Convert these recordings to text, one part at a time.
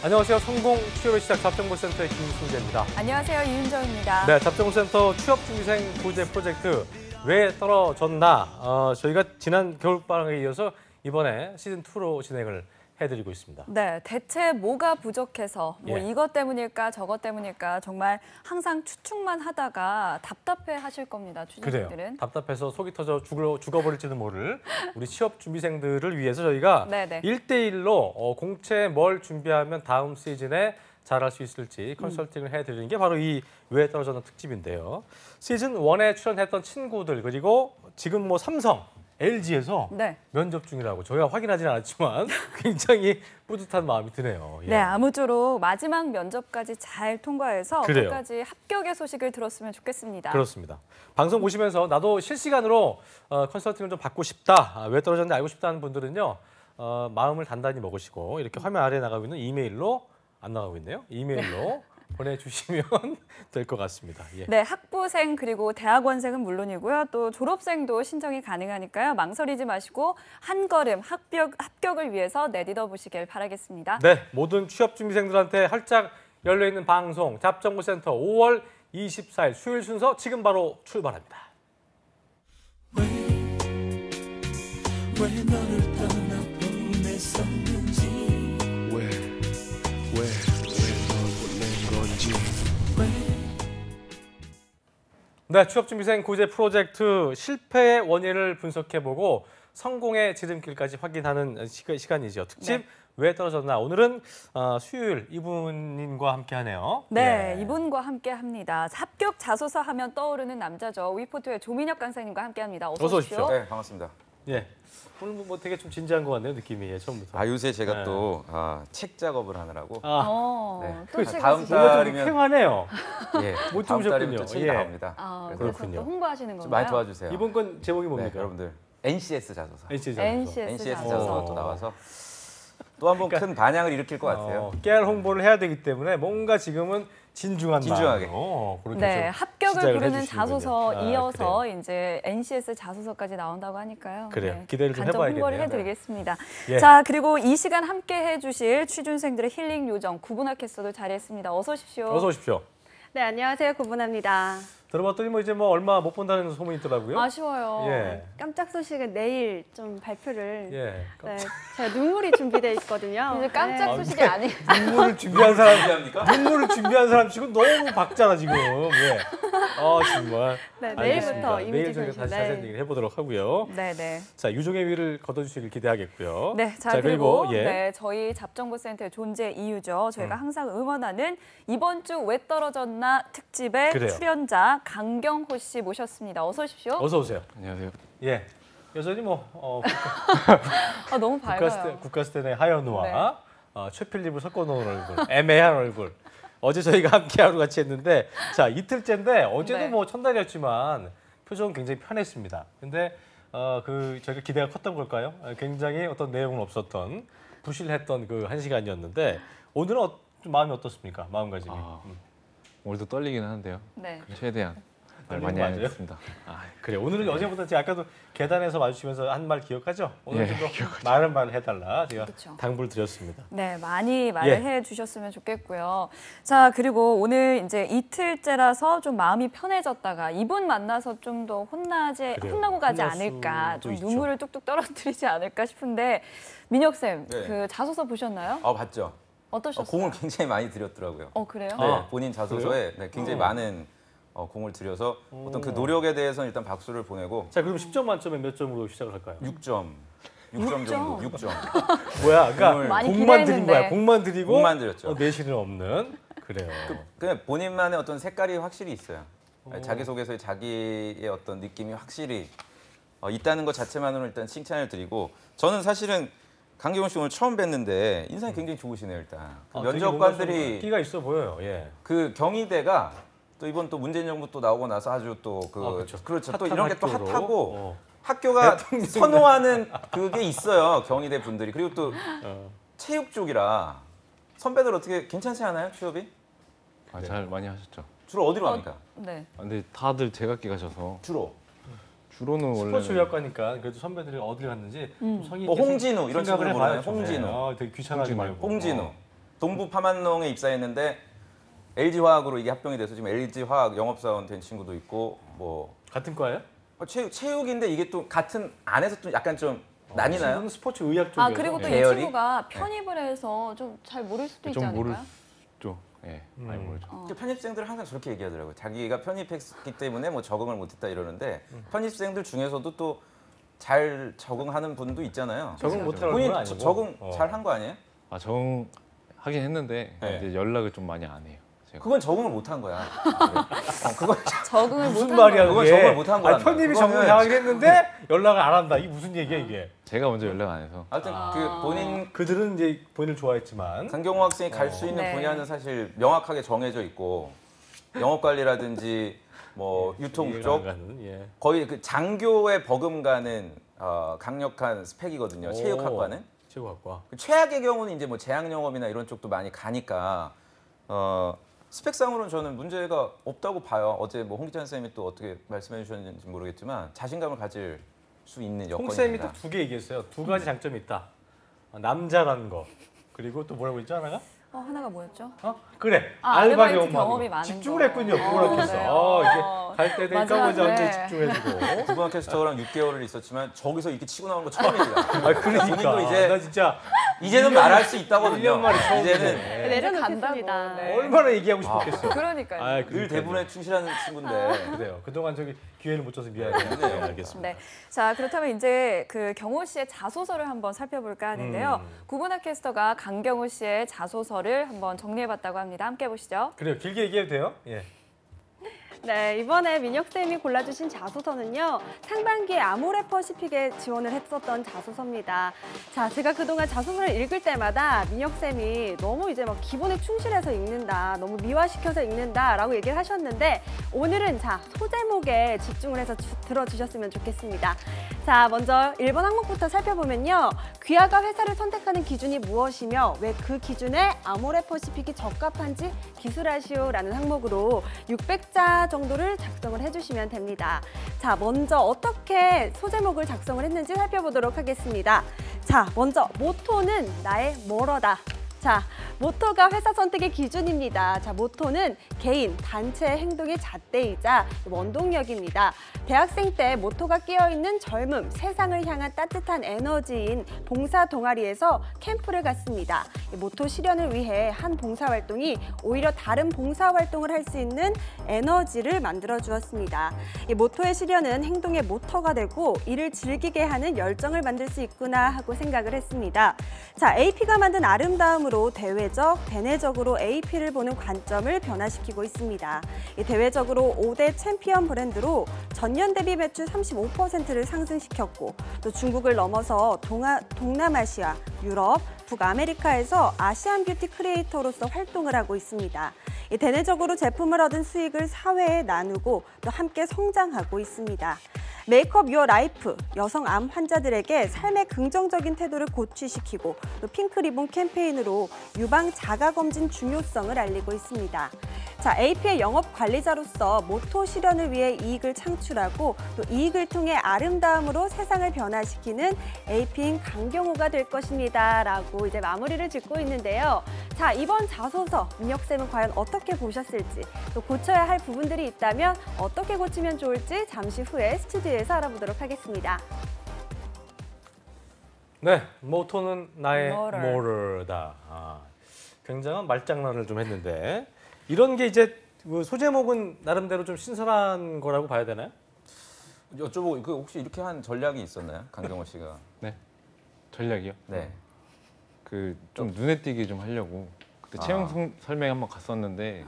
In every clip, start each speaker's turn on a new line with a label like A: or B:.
A: 안녕하세요. 성공 취업의 시작 잡정보센터의 김순재입니다.
B: 안녕하세요. 이윤정입니다.
A: 네, 잡정보센터 취업준비생 구제 프로젝트 왜 떨어졌나? 저희가 지난 겨울방학에 이어서 이번에 시즌2로 진행을 해드리고 있습니다.
B: 네, 대체 뭐가 부족해서 뭐
A: 예.
B: 이것 때문일까 저것 때문일까 정말 항상 추측만 하다가 답답해 하실 겁니다.
A: 그래요.
B: 취준생들은.
A: 답답해서 속이 터져 죽어버릴지도 모를 우리 취업준비생들을 위해서 저희가
B: 네네.
A: 1대1로 공채 뭘 준비하면 다음 시즌에 잘할 수 있을지 컨설팅을 해드리는 게 바로 이 왜 떨어졌나 특집인데요. 시즌 1에 출연했던 친구들 그리고 지금 뭐 삼성, LG에서
B: 네.
A: 면접 중이라고 저희가 확인하지는 않았지만 굉장히 뿌듯한 마음이 드네요. 예.
B: 네, 아무쪼록 마지막 면접까지 잘 통과해서
A: 그래요.
B: 끝까지 합격의 소식을 들었으면 좋겠습니다.
A: 그렇습니다. 방송 보시면서 나도 실시간으로 컨설팅을 좀 받고 싶다, 왜 떨어졌는지 알고 싶다는 분들은요. 마음을 단단히 먹으시고 이렇게 화면 아래에 나가고 있는 이메일로 안 나가고 있네요. 이메일로 보내주시면 될 것 같습니다. 예.
B: 네, 학부생 그리고 대학원생은 물론이고요. 또 졸업생도 신청이 가능하니까요. 망설이지 마시고 한 걸음 합격을 위해서 내딛어 보시길 바라겠습니다.
A: 네, 모든 취업준비생들한테 활짝 열려있는 방송 잡정보센터 5월 24일 수요일 순서 지금 바로 출발합니다.
C: 왜 너를 떠나보냈었는지 왜 널 보낸 건지
A: 네, 취업준비생 구제 프로젝트 실패의 원인을 분석해보고 성공의 지름길까지 확인하는 시간이죠. 특집
B: 네.
A: 왜 떨어졌나? 오늘은 수요일 이분님과 함께하네요.
B: 네,
A: 예.
B: 이분과 함께 합니다. 합격 자소서 하면 떠오르는 남자죠. 위포토의 조민혁 강사님과 함께합니다. 어서
A: 어서
B: 오십시오.
A: 오십시오.
D: 네, 반갑습니다.
A: 예. 오늘 뭐 되게 좀 진지한 것 같네요, 느낌이. 예, 처음부터.
D: 요새 제가
A: 네.
D: 또 책 작업을 하느라고
A: 아,
D: 네.
B: 또 책을
D: 다음
B: 쓰시고.
A: 뭔가 좀
D: 달이면-
A: 쾌하네요.
D: 못
A: 못
D: 다음
A: 주무셨군요.
D: 달이면 또 책이
A: 예.
D: 나옵니다.
B: 그래서
A: 그렇군요.
B: 또 홍보하시는 건가요?
D: 좀 많이 도와주세요.
A: 이번 건 제목이
D: 네,
A: 뭡니까?
D: 여러분들 NCS 자소서.
A: NCS.
B: NCS
D: 자소서가
B: 자소서.
D: 또 나와서 또 한 번 큰 반향을 일으킬 것 같아요.
A: 깨알 홍보를 해야 되기 때문에 뭔가 지금은
D: 진중하게.
A: 마음으로 그렇게
B: 네,
A: 좀
B: 합격을
A: 시작을
B: 부르는
A: 해주시는군요.
B: 자소서 이어서
A: 그래요.
B: 이제 NCS 자소서까지 나온다고 하니까요.
A: 그래요. 기대를 좀
B: 간접
A: 해봐야겠네요.
B: 홍보를 해드리겠습니다.
A: 예.
B: 자, 그리고 이 시간 함께 해주실 취준생들의 힐링 요정 구분학 캐스터도 자리했습니다. 어서 오십시오.
A: 어서 오십시오.
E: 네, 안녕하세요. 구분합니다.
A: 들어봤더니 뭐 이제 뭐 얼마 못 본다는 소문이 있더라고요.
B: 아쉬워요.
A: 예.
E: 깜짝 소식은 내일 좀 발표를.
A: 예.
E: 네, 제가 눈물이 준비돼 있거든요.
B: 이제 깜짝
E: 네.
B: 소식이 아니에요.
A: 눈물을 준비한 사람,
D: 준비합니까?
A: 눈물을 준비한 사람 치고 너무 박잖아 지금. 예. 정말.
E: 네,
A: 알겠습니다.
E: 내일부터 이미지
A: 내일 저희가 다시
E: 전시.
A: 자세한 얘기를 해보도록 하고요.
B: 네네.
A: 자, 유종의 위를 거둬주시길 기대하겠고요.
B: 네, 자 그리고
A: 예.
B: 네, 저희 잡정보센터의 존재 이유죠. 저희가 항상 응원하는 이번 주 왜 떨어졌나 특집의
A: 그래요.
B: 출연자 강경호 씨 모셨습니다. 어서 오십시오.
A: 어서 오세요.
D: 안녕하세요.
A: 예. 여전히 뭐
B: 너무 밝아요.
A: 국가스텐의 하현우와 최필립을 섞어놓은 얼굴, 애매한 얼굴. 어제 저희가 함께 하루 같이 했는데 자 이틀째인데 어제도
B: 네.
A: 뭐 첫날이었지만 표정은 굉장히 편했습니다. 근데 저희가 기대가 컸던 걸까요? 굉장히 어떤 내용은 없었던 부실했던 그 1시간이었는데 오늘은 좀 마음이 어떻습니까? 마음가짐이.
F: 오늘도 떨리긴 하는데요.
B: 네.
F: 최대한 말
A: 떨리는
F: 많이
A: 거 맞아요?
F: 하겠습니다.
A: 그래 오늘은 어제보다 제가 아까도 계단에서 마주치면서 한 말 기억하죠? 오늘
F: 예,
A: 좀 더 많은 말을 해달라 제가
B: 그쵸.
A: 당부를 드렸습니다.
B: 네, 많이 말을
A: 예.
B: 해주셨으면 좋겠고요. 자, 그리고 오늘 이제 이틀째라서 좀 마음이 편해졌다가 이분 만나서 좀 더
A: 그래요.
B: 혼나고 가지
A: 혼날
B: 않을까,
A: 수도
B: 좀
A: 있죠.
B: 눈물을 뚝뚝 떨어뜨리지 않을까 싶은데 민혁 쌤,
D: 네.
B: 그 자소서 보셨나요?
D: 봤죠.
B: 어떠셨어요?
D: 공을 굉장히 많이 들였더라고요.
B: 그래요?
D: 네, 본인 자소서에 네, 굉장히
A: 어.
D: 많은 공을 들여서 어떤 그 노력에 대해서는 일단 박수를 보내고
A: 자 그럼 10점 만점에 몇 점으로 시작을 할까요?
D: 6점. 6점 정도. 6점.
A: 뭐야? 그러니까
D: 공을
B: 많이
A: 공만 드린
B: 기대했는데.
A: 거야. 공만 드리고
D: 공만 드렸죠.
A: 내실은 없는. 그래요.
D: 그냥 본인만의 어떤 색깔이 확실히 있어요. 자기소개서에 자기의 어떤 느낌이 확실히 있다는 것 자체만으로 일단 칭찬을 드리고 저는 사실은 강경호 씨 오늘 처음 뵀는데 인상이 굉장히 좋으시네요 일단. 그
A: 되게 뭔가 좀
D: 면접관들이
A: 끼가 있어 보여요. 예.
D: 그 경희대가 또 이번 또 문재인 정부 또 나오고 나서 아주 또 그렇죠. 또
A: 핫한
D: 이런 게 또
A: 학교로.
D: 핫하고 학교가 선호하는 그게 있어요 경희대 분들이. 그리고 또 체육 쪽이라 선배들 어떻게 괜찮지 않아요 취업이?
F: 잘 많이 하셨죠.
D: 주로 어디로 갑니까?
B: 네.
F: 근데 다들 제각기 가셔서
D: 주로
F: 주로는 원래
A: 스포츠 의학과니까 그래도 선배들이 어딜 갔는지 좀 성의
D: 뭐
A: 있게
D: 홍진우 이런
A: 생각을
D: 친구를
A: 해봐요.
D: 모르나요? 홍진우.
A: 되게 귀찮아하지
F: 홍진우.
A: 말고.
D: 홍진우. 동부 파만농에 입사했는데 LG화학으로 이게 합병이 돼서 지금 LG화학 영업사원 된 친구도 있고 뭐
A: 같은 과예요?
D: 체육인데 이게 또 같은 안에서 또 약간 좀 나뉘나요?
A: 친구는 스포츠 의학 쪽이어서.
B: 그리고 또 이
D: 계열이?
B: 친구가 편입을 해서 좀 잘 모를 수도 있지
F: 좀
B: 않을까요?
F: 모르죠. 예, 많이 모르죠.
D: 편입생들 항상 저렇게 얘기하더라고요. 자기가 편입했기 때문에 뭐 적응을 못했다 이러는데 편입생들 중에서도 또 잘 적응하는 분도 있잖아요.
A: 적응 못하는
D: 본인
A: 건 아니고.
D: 적응 잘 한 거 아니에요?
F: 적응하긴 했는데
D: 네.
F: 이제 연락을 좀 많이 안 해요. 제가.
D: 그건 적응을 못한 거야. 그건
B: 적응을
A: 무슨
B: 못한
A: 말이야
B: 거예요.
D: 그건
A: 그게?
D: 적응을 못한 거란다.
A: 편입이
D: 그거는-
A: 적응을 잘하긴 했는데 연락을 안 한다. 이게 무슨 얘기야 이게?
F: 제가 먼저 연락 안 해서
D: 하여튼 그 본인
A: 그들은 이제 본인을 좋아했지만
D: 강경호 학생이 갈 수 있는
B: 네.
D: 분야는 사실 명확하게 정해져 있고 영업 관리라든지 뭐 유통
A: 이해가
D: 쪽
A: 안 가는, 예.
D: 거의 그 장교에 버금가는 강력한 스펙이거든요. 체육학과는.
A: 체육학과.
D: 그 최악의 경우는 이제 뭐 제약 영업이나 이런 쪽도 많이 가니까 스펙상으로는 저는 문제가 없다고 봐요. 어제 뭐 홍기찬 쌤이 또 어떻게 말씀해 주셨는지 모르겠지만 자신감을 가질 수 있는
A: 홍
D: 여건입니다.
A: 쌤이 또 두 개 얘기했어요. 두 가지 장점이 있다. 남자라는 거. 그리고 또 뭐라고 했죠 하나가?
B: 하나가 뭐였죠?
A: 그래.
B: 아르바이트 경험이 많은
A: 집중을
B: 거.
A: 했군요. 구분학교에서.
B: 네.
A: 이게 갈 때 되니까
B: 맞아요.
A: 먼저
B: 네.
A: 집중해주고.
D: 구분 캐스터랑 6개월을 있었지만 저기서 이렇게 치고 나오는 거 처음입니다.
A: 그러니까.
D: 본인도 이제
A: 나 진짜
D: 이제는 말할 수 있다거든요.
A: 1년 만에 처음이네.
D: 이제는
E: 내려놓겠습니다.
B: 네.
A: 얼마나 얘기하고 싶었겠어.
B: 그러니까요.
A: 아,
D: 늘 대본에 충실한 친구인데
A: 그래요. 그동안 저기 기회를 못 줘서 미안해요. 네, 알겠습니다.
B: 네. 자, 그렇다면 이제 그 경호 씨의 자소서를 한번 살펴볼까 하는데요. 구분학 캐스터가 강경호 씨의 자소서를 한번 정리해봤다고 합니다. 함께 보시죠.
A: 그래요. 길게 얘기해도 돼요? 예.
E: 네, 이번에 민혁쌤이 골라주신 자소서는요. 상반기에 아모레퍼시픽에 지원을 했었던 자소서입니다. 자, 제가 그동안 자소서를 읽을 때마다 민혁쌤이 너무 이제 막 기본에 충실해서 읽는다, 너무 미화시켜서 읽는다라고 얘기를 하셨는데 오늘은 자, 소제목에 집중을 해서 들어주셨으면 좋겠습니다. 자, 먼저 1번 항목부터 살펴보면요. 귀하가 회사를 선택하는 기준이 무엇이며 왜 그 기준에 아모레퍼시픽이 적합한지 기술하시오라는 항목으로 600자 정도를 작성을 해주시면 됩니다. 자, 먼저 어떻게 소제목을 작성을 했는지 살펴보도록 하겠습니다. 자, 먼저 모토는 나의 뭐러다. 자, 모토가 회사 선택의 기준입니다. 자, 모토는 개인, 단체의 행동의 잣대이자 원동력입니다. 대학생 때 모토가 끼어있는 젊음, 세상을 향한 따뜻한 에너지인 봉사 동아리에서 캠프를 갔습니다. 이 모토 실현을 위해 한 봉사활동이 오히려 다른 봉사활동을 할 수 있는 에너지를 만들어 주었습니다. 이 모토의 실현은 행동의 모터가 되고 이를 즐기게 하는 열정을 만들 수 있구나 하고 생각을 했습니다. 자, AP가 만든 아름다움으로 대외적, 대내적으로 AP를 보는 관점을 변화시키고 있습니다. 이 대외적으로 5대 챔피언 브랜드로 전년 대비 매출 35%를 상승시켰고 또 중국을 넘어서 동남아시아, 유럽, 북아메리카에서 아시안 뷰티 크리에이터로서 활동을 하고 있습니다. 이 대내적으로 제품을 얻은 수익을 사회에 나누고 또 함께 성장하고 있습니다. 메이크업 유어 라이프, 여성 암 환자들에게 삶의 긍정적인 태도를 고취시키고 또 핑크리본 캠페인으로 유방 자가검진 중요성을 알리고 있습니다. 자, AP의 영업 관리자로서 모토 실현을 위해 이익을 창출하고 또 이익을 통해 아름다움으로 세상을 변화시키는 AP인 강경호가 될 것입니다. 라고 이제 마무리를 짓고 있는데요. 자, 이번 자소서 민혁쌤은 과연 어떻게 보셨을지 또 고쳐야 할 부분들이 있다면 어떻게 고치면 좋을지 잠시 후에 스튜디오에서 알아보도록 하겠습니다.
A: 네, 모토는 나의
B: 뭐를.
A: 뭐르다. 굉장한 말장난을 좀 했는데 이런 게 이제 그 소제목은 나름대로 좀 신선한 거라고 봐야 되나요?
D: 여쭤보고 그 혹시 이렇게 한 전략이 있었나요? 강경호 씨가.
F: 네 전략이요.
D: 네.
F: 그 좀 눈에 띄게 좀 하려고 그때 채용 설명 한번 갔었는데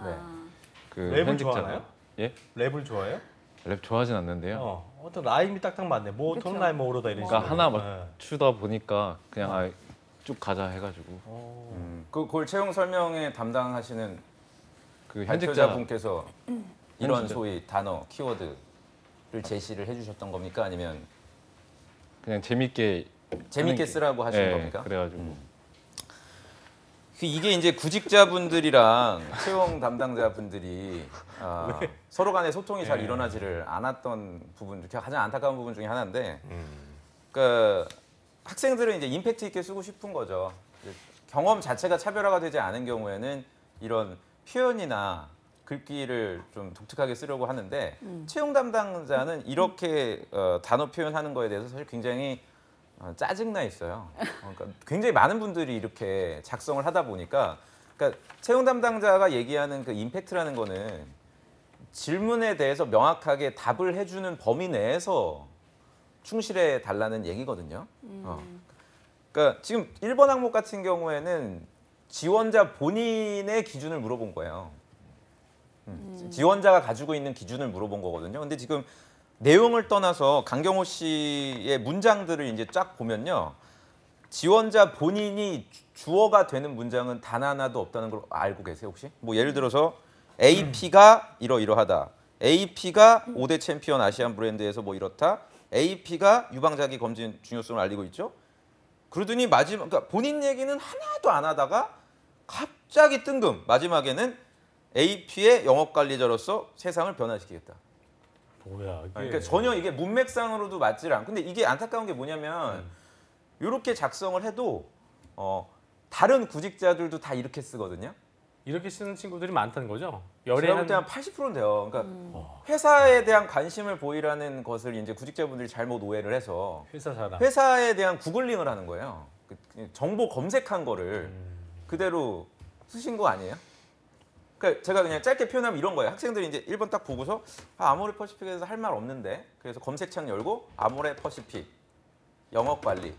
F: 그
A: 랩을
F: 현직자가-
A: 좋아하나요?
F: 예?
A: 랩을 좋아해요?
F: 랩 좋아하진 않는데요.
A: 어떤 라임이 딱딱 맞네. 모토는
B: 그쵸.
A: 나의 뭐르다 이런
F: 그러니까
A: 식으로.
F: 하나
A: 네.
F: 맞추다 보니까 그냥 쭉 가자 해가지고
D: 그걸 채용 설명에 담당하시는
F: 그 현직자
D: 발표자분께서 이런
F: 현직자.
D: 소위 단어, 키워드를 제시를 해주셨던 겁니까? 아니면
F: 그냥 재밌게
D: 재밌게 쓰라고 하신
F: 예,
D: 겁니까?
F: 그래가지고
D: 이게 이제 구직자분들이랑 채용 담당자분들이 서로 간의 소통이 잘 일어나지를 않았던 부분, 가장 안타까운 부분 중에 하나인데, 그러니까 학생들은 이제 임팩트 있게 쓰고 싶은 거죠. 경험 자체가 차별화가 되지 않은 경우에는 이런 표현이나 글귀를 좀 독특하게 쓰려고 하는데 채용 담당자는 이렇게 단어 표현하는 거에 대해서 사실 굉장히 짜증나 있어요. 그러니까 굉장히 많은 분들이 이렇게 작성을 하다 보니까 그러니까 채용 담당자가 얘기하는 그 임팩트라는 거는 질문에 대해서 명확하게 답을 해주는 범위 내에서 충실해 달라는 얘기거든요. 그러니까 지금 1번 항목 같은 경우에는 지원자 본인의 기준을 물어본 거예요. 지원자가 가지고 있는 기준을 물어본 거거든요. 근데 지금 내용을 떠나서 강경호 씨의 문장들을 이제 쫙 보면요. 지원자 본인이 주어가 되는 문장은 단 하나도 없다는 걸 알고 계세요, 혹시? 뭐 예를 들어서 AP가 이러이러하다. AP가 5대 챔피언 아시안 브랜드에서 뭐 이렇다. AP가 유방자기 검진 중요성을 알리고 있죠. 그러더니 마지막 그러니까 본인 얘기는 하나도 안 하다가 갑자기 뜬금 마지막에는 AP의 영업 관리자로서 세상을 변화시키겠다.
A: 뭐야 이게.
D: 그러니까 전혀 이게 문맥상으로도 맞질 않고 근데 이게 안타까운 게 뭐냐면 이렇게 작성을 해도 다른 구직자들도 다 이렇게 쓰거든요.
A: 이렇게 쓰는 친구들이 많다는 거죠?
D: 제가
A: 열에
D: 볼 때 한 80%는 돼요. 그러니까 회사에 대한 관심을 보이라는 것을 이제 구직자분들이 잘못 오해를 해서
A: 회사 사람.
D: 회사에 대한 구글링을 하는 거예요. 정보 검색한 거를 그대로 쓰신 거 아니에요? 그러니까 제가 그냥 짧게 표현하면 이런 거예요. 학생들이 이제 1번 딱 보고서 아모레 퍼시픽에서 할 말 없는데 그래서 검색창 열고 아모레 퍼시픽 영업 관리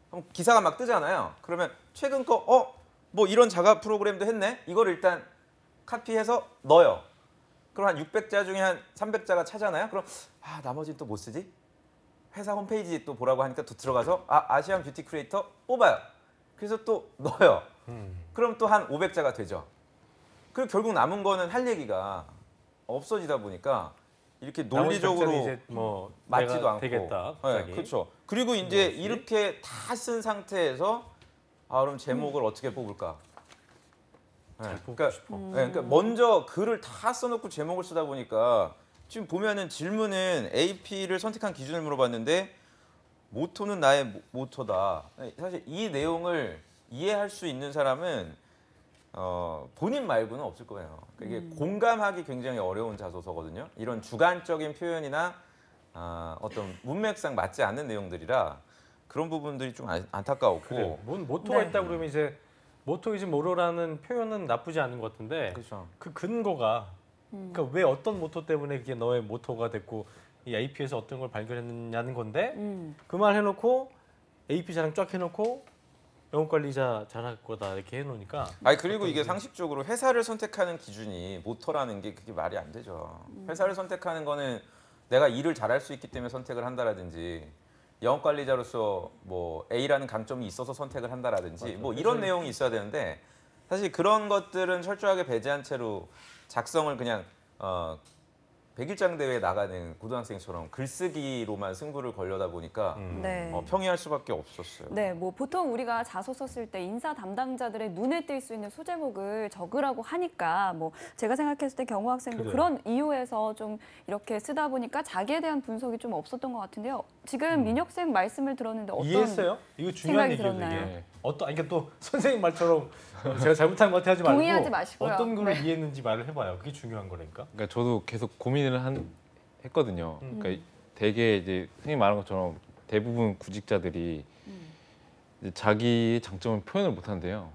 D: 그럼 기사가 막 뜨잖아요. 그러면 최근 거 뭐 이런 자가 프로그램도 했네. 이걸 일단 카피해서 넣어요. 그럼 한 600자 중에 한 300자가 차잖아요. 그럼 나머지는 또 뭐 쓰지? 회사 홈페이지 또 보라고 하니까 또 들어가서 아시안 뷰티 크리에이터 뽑아요. 그래서 또 넣어요. 그럼 또 한 500자가 되죠. 그리고 결국 남은 거는 할 얘기가 없어지다 보니까 이렇게 논리적으로
A: 이제 뭐
D: 맞지도
A: 내가
D: 않고
A: 되겠다.
D: 네,
A: 갑자기.
D: 그렇죠. 그리고 이제 이렇게 다 쓴 상태에서 그럼 제목을 어떻게 뽑을까? 네, 그러니까, 그러니까 먼저 글을 다 써놓고 제목을 쓰다 보니까 지금 보면은 질문은 AP를 선택한 기준을 물어봤는데 모토는 나의 모토다. 사실 이 내용을 이해할 수 있는 사람은 본인 말고는 없을 거예요. 그러니까 이게 공감하기 굉장히 어려운 자소서거든요. 이런 주관적인 표현이나 어떤 문맥상 맞지 않는 내용들이라 그런 부분들이 좀 안타까웠고.
A: 그래. 뭔 모토가
B: 네.
A: 있다 그러면 이제 모토이지 모로라는 표현은 나쁘지 않은 것 같은데
D: 그렇죠.
A: 그 근거가 그러니까 왜 어떤 모토 때문에 그게 너의 모토가 됐고 이 AP에서 어떤 걸 발견했느냐는 건데 그 말 해놓고 AP 자랑 쫙 해놓고 영업관리자 잘할 거다 이렇게 해놓으니까
D: 그리고 이게 상식적으로 회사를 선택하는 기준이 모토라는 게 그게 말이 안 되죠. 회사를 선택하는 거는 내가 일을 잘할 수 있기 때문에 선택을 한다라든지 영업관리자로서 뭐 A라는 강점이 있어서 선택을 한다라든지
A: 맞아.
D: 뭐 이런 내용이 있어야 되는데 사실 그런 것들은 철저하게 배제한 채로 작성을 그냥 100일장 대회에 나가는 고등학생처럼 글쓰기로만 승부를 걸려다 보니까
B: 네.
D: 평이할 수밖에 없었어요.
B: 네, 뭐 보통 우리가 자소서 쓸 때 인사 담당자들의 눈에 띌 수 있는 소제목을 적으라고 하니까 뭐 제가 생각했을 때 경호 학생도
A: 그래요.
B: 그런 이유에서 좀 이렇게 쓰다 보니까 자기에 대한 분석이 좀 없었던 것 같은데요. 지금 민혁생 말씀을 들었는데 어떤
A: 이해했어요? 이거 중요한
B: 생각이
A: 얘기예요.
B: 들었나요?
A: 이게 그러니까 또 선생님 말처럼 제가 잘못한 것 같아 하지 말고
B: 동의하지 마시고요.
A: 어떤 걸
B: 네.
A: 이해했는지 말을 해봐요. 그게 중요한 거니까.
F: 그러니까 저도 계속 고민을 했거든요. 그러니까 되게 이제 선생님 말한 것처럼 대부분 구직자들이 이제 자기의 장점을 표현을 못 한대요.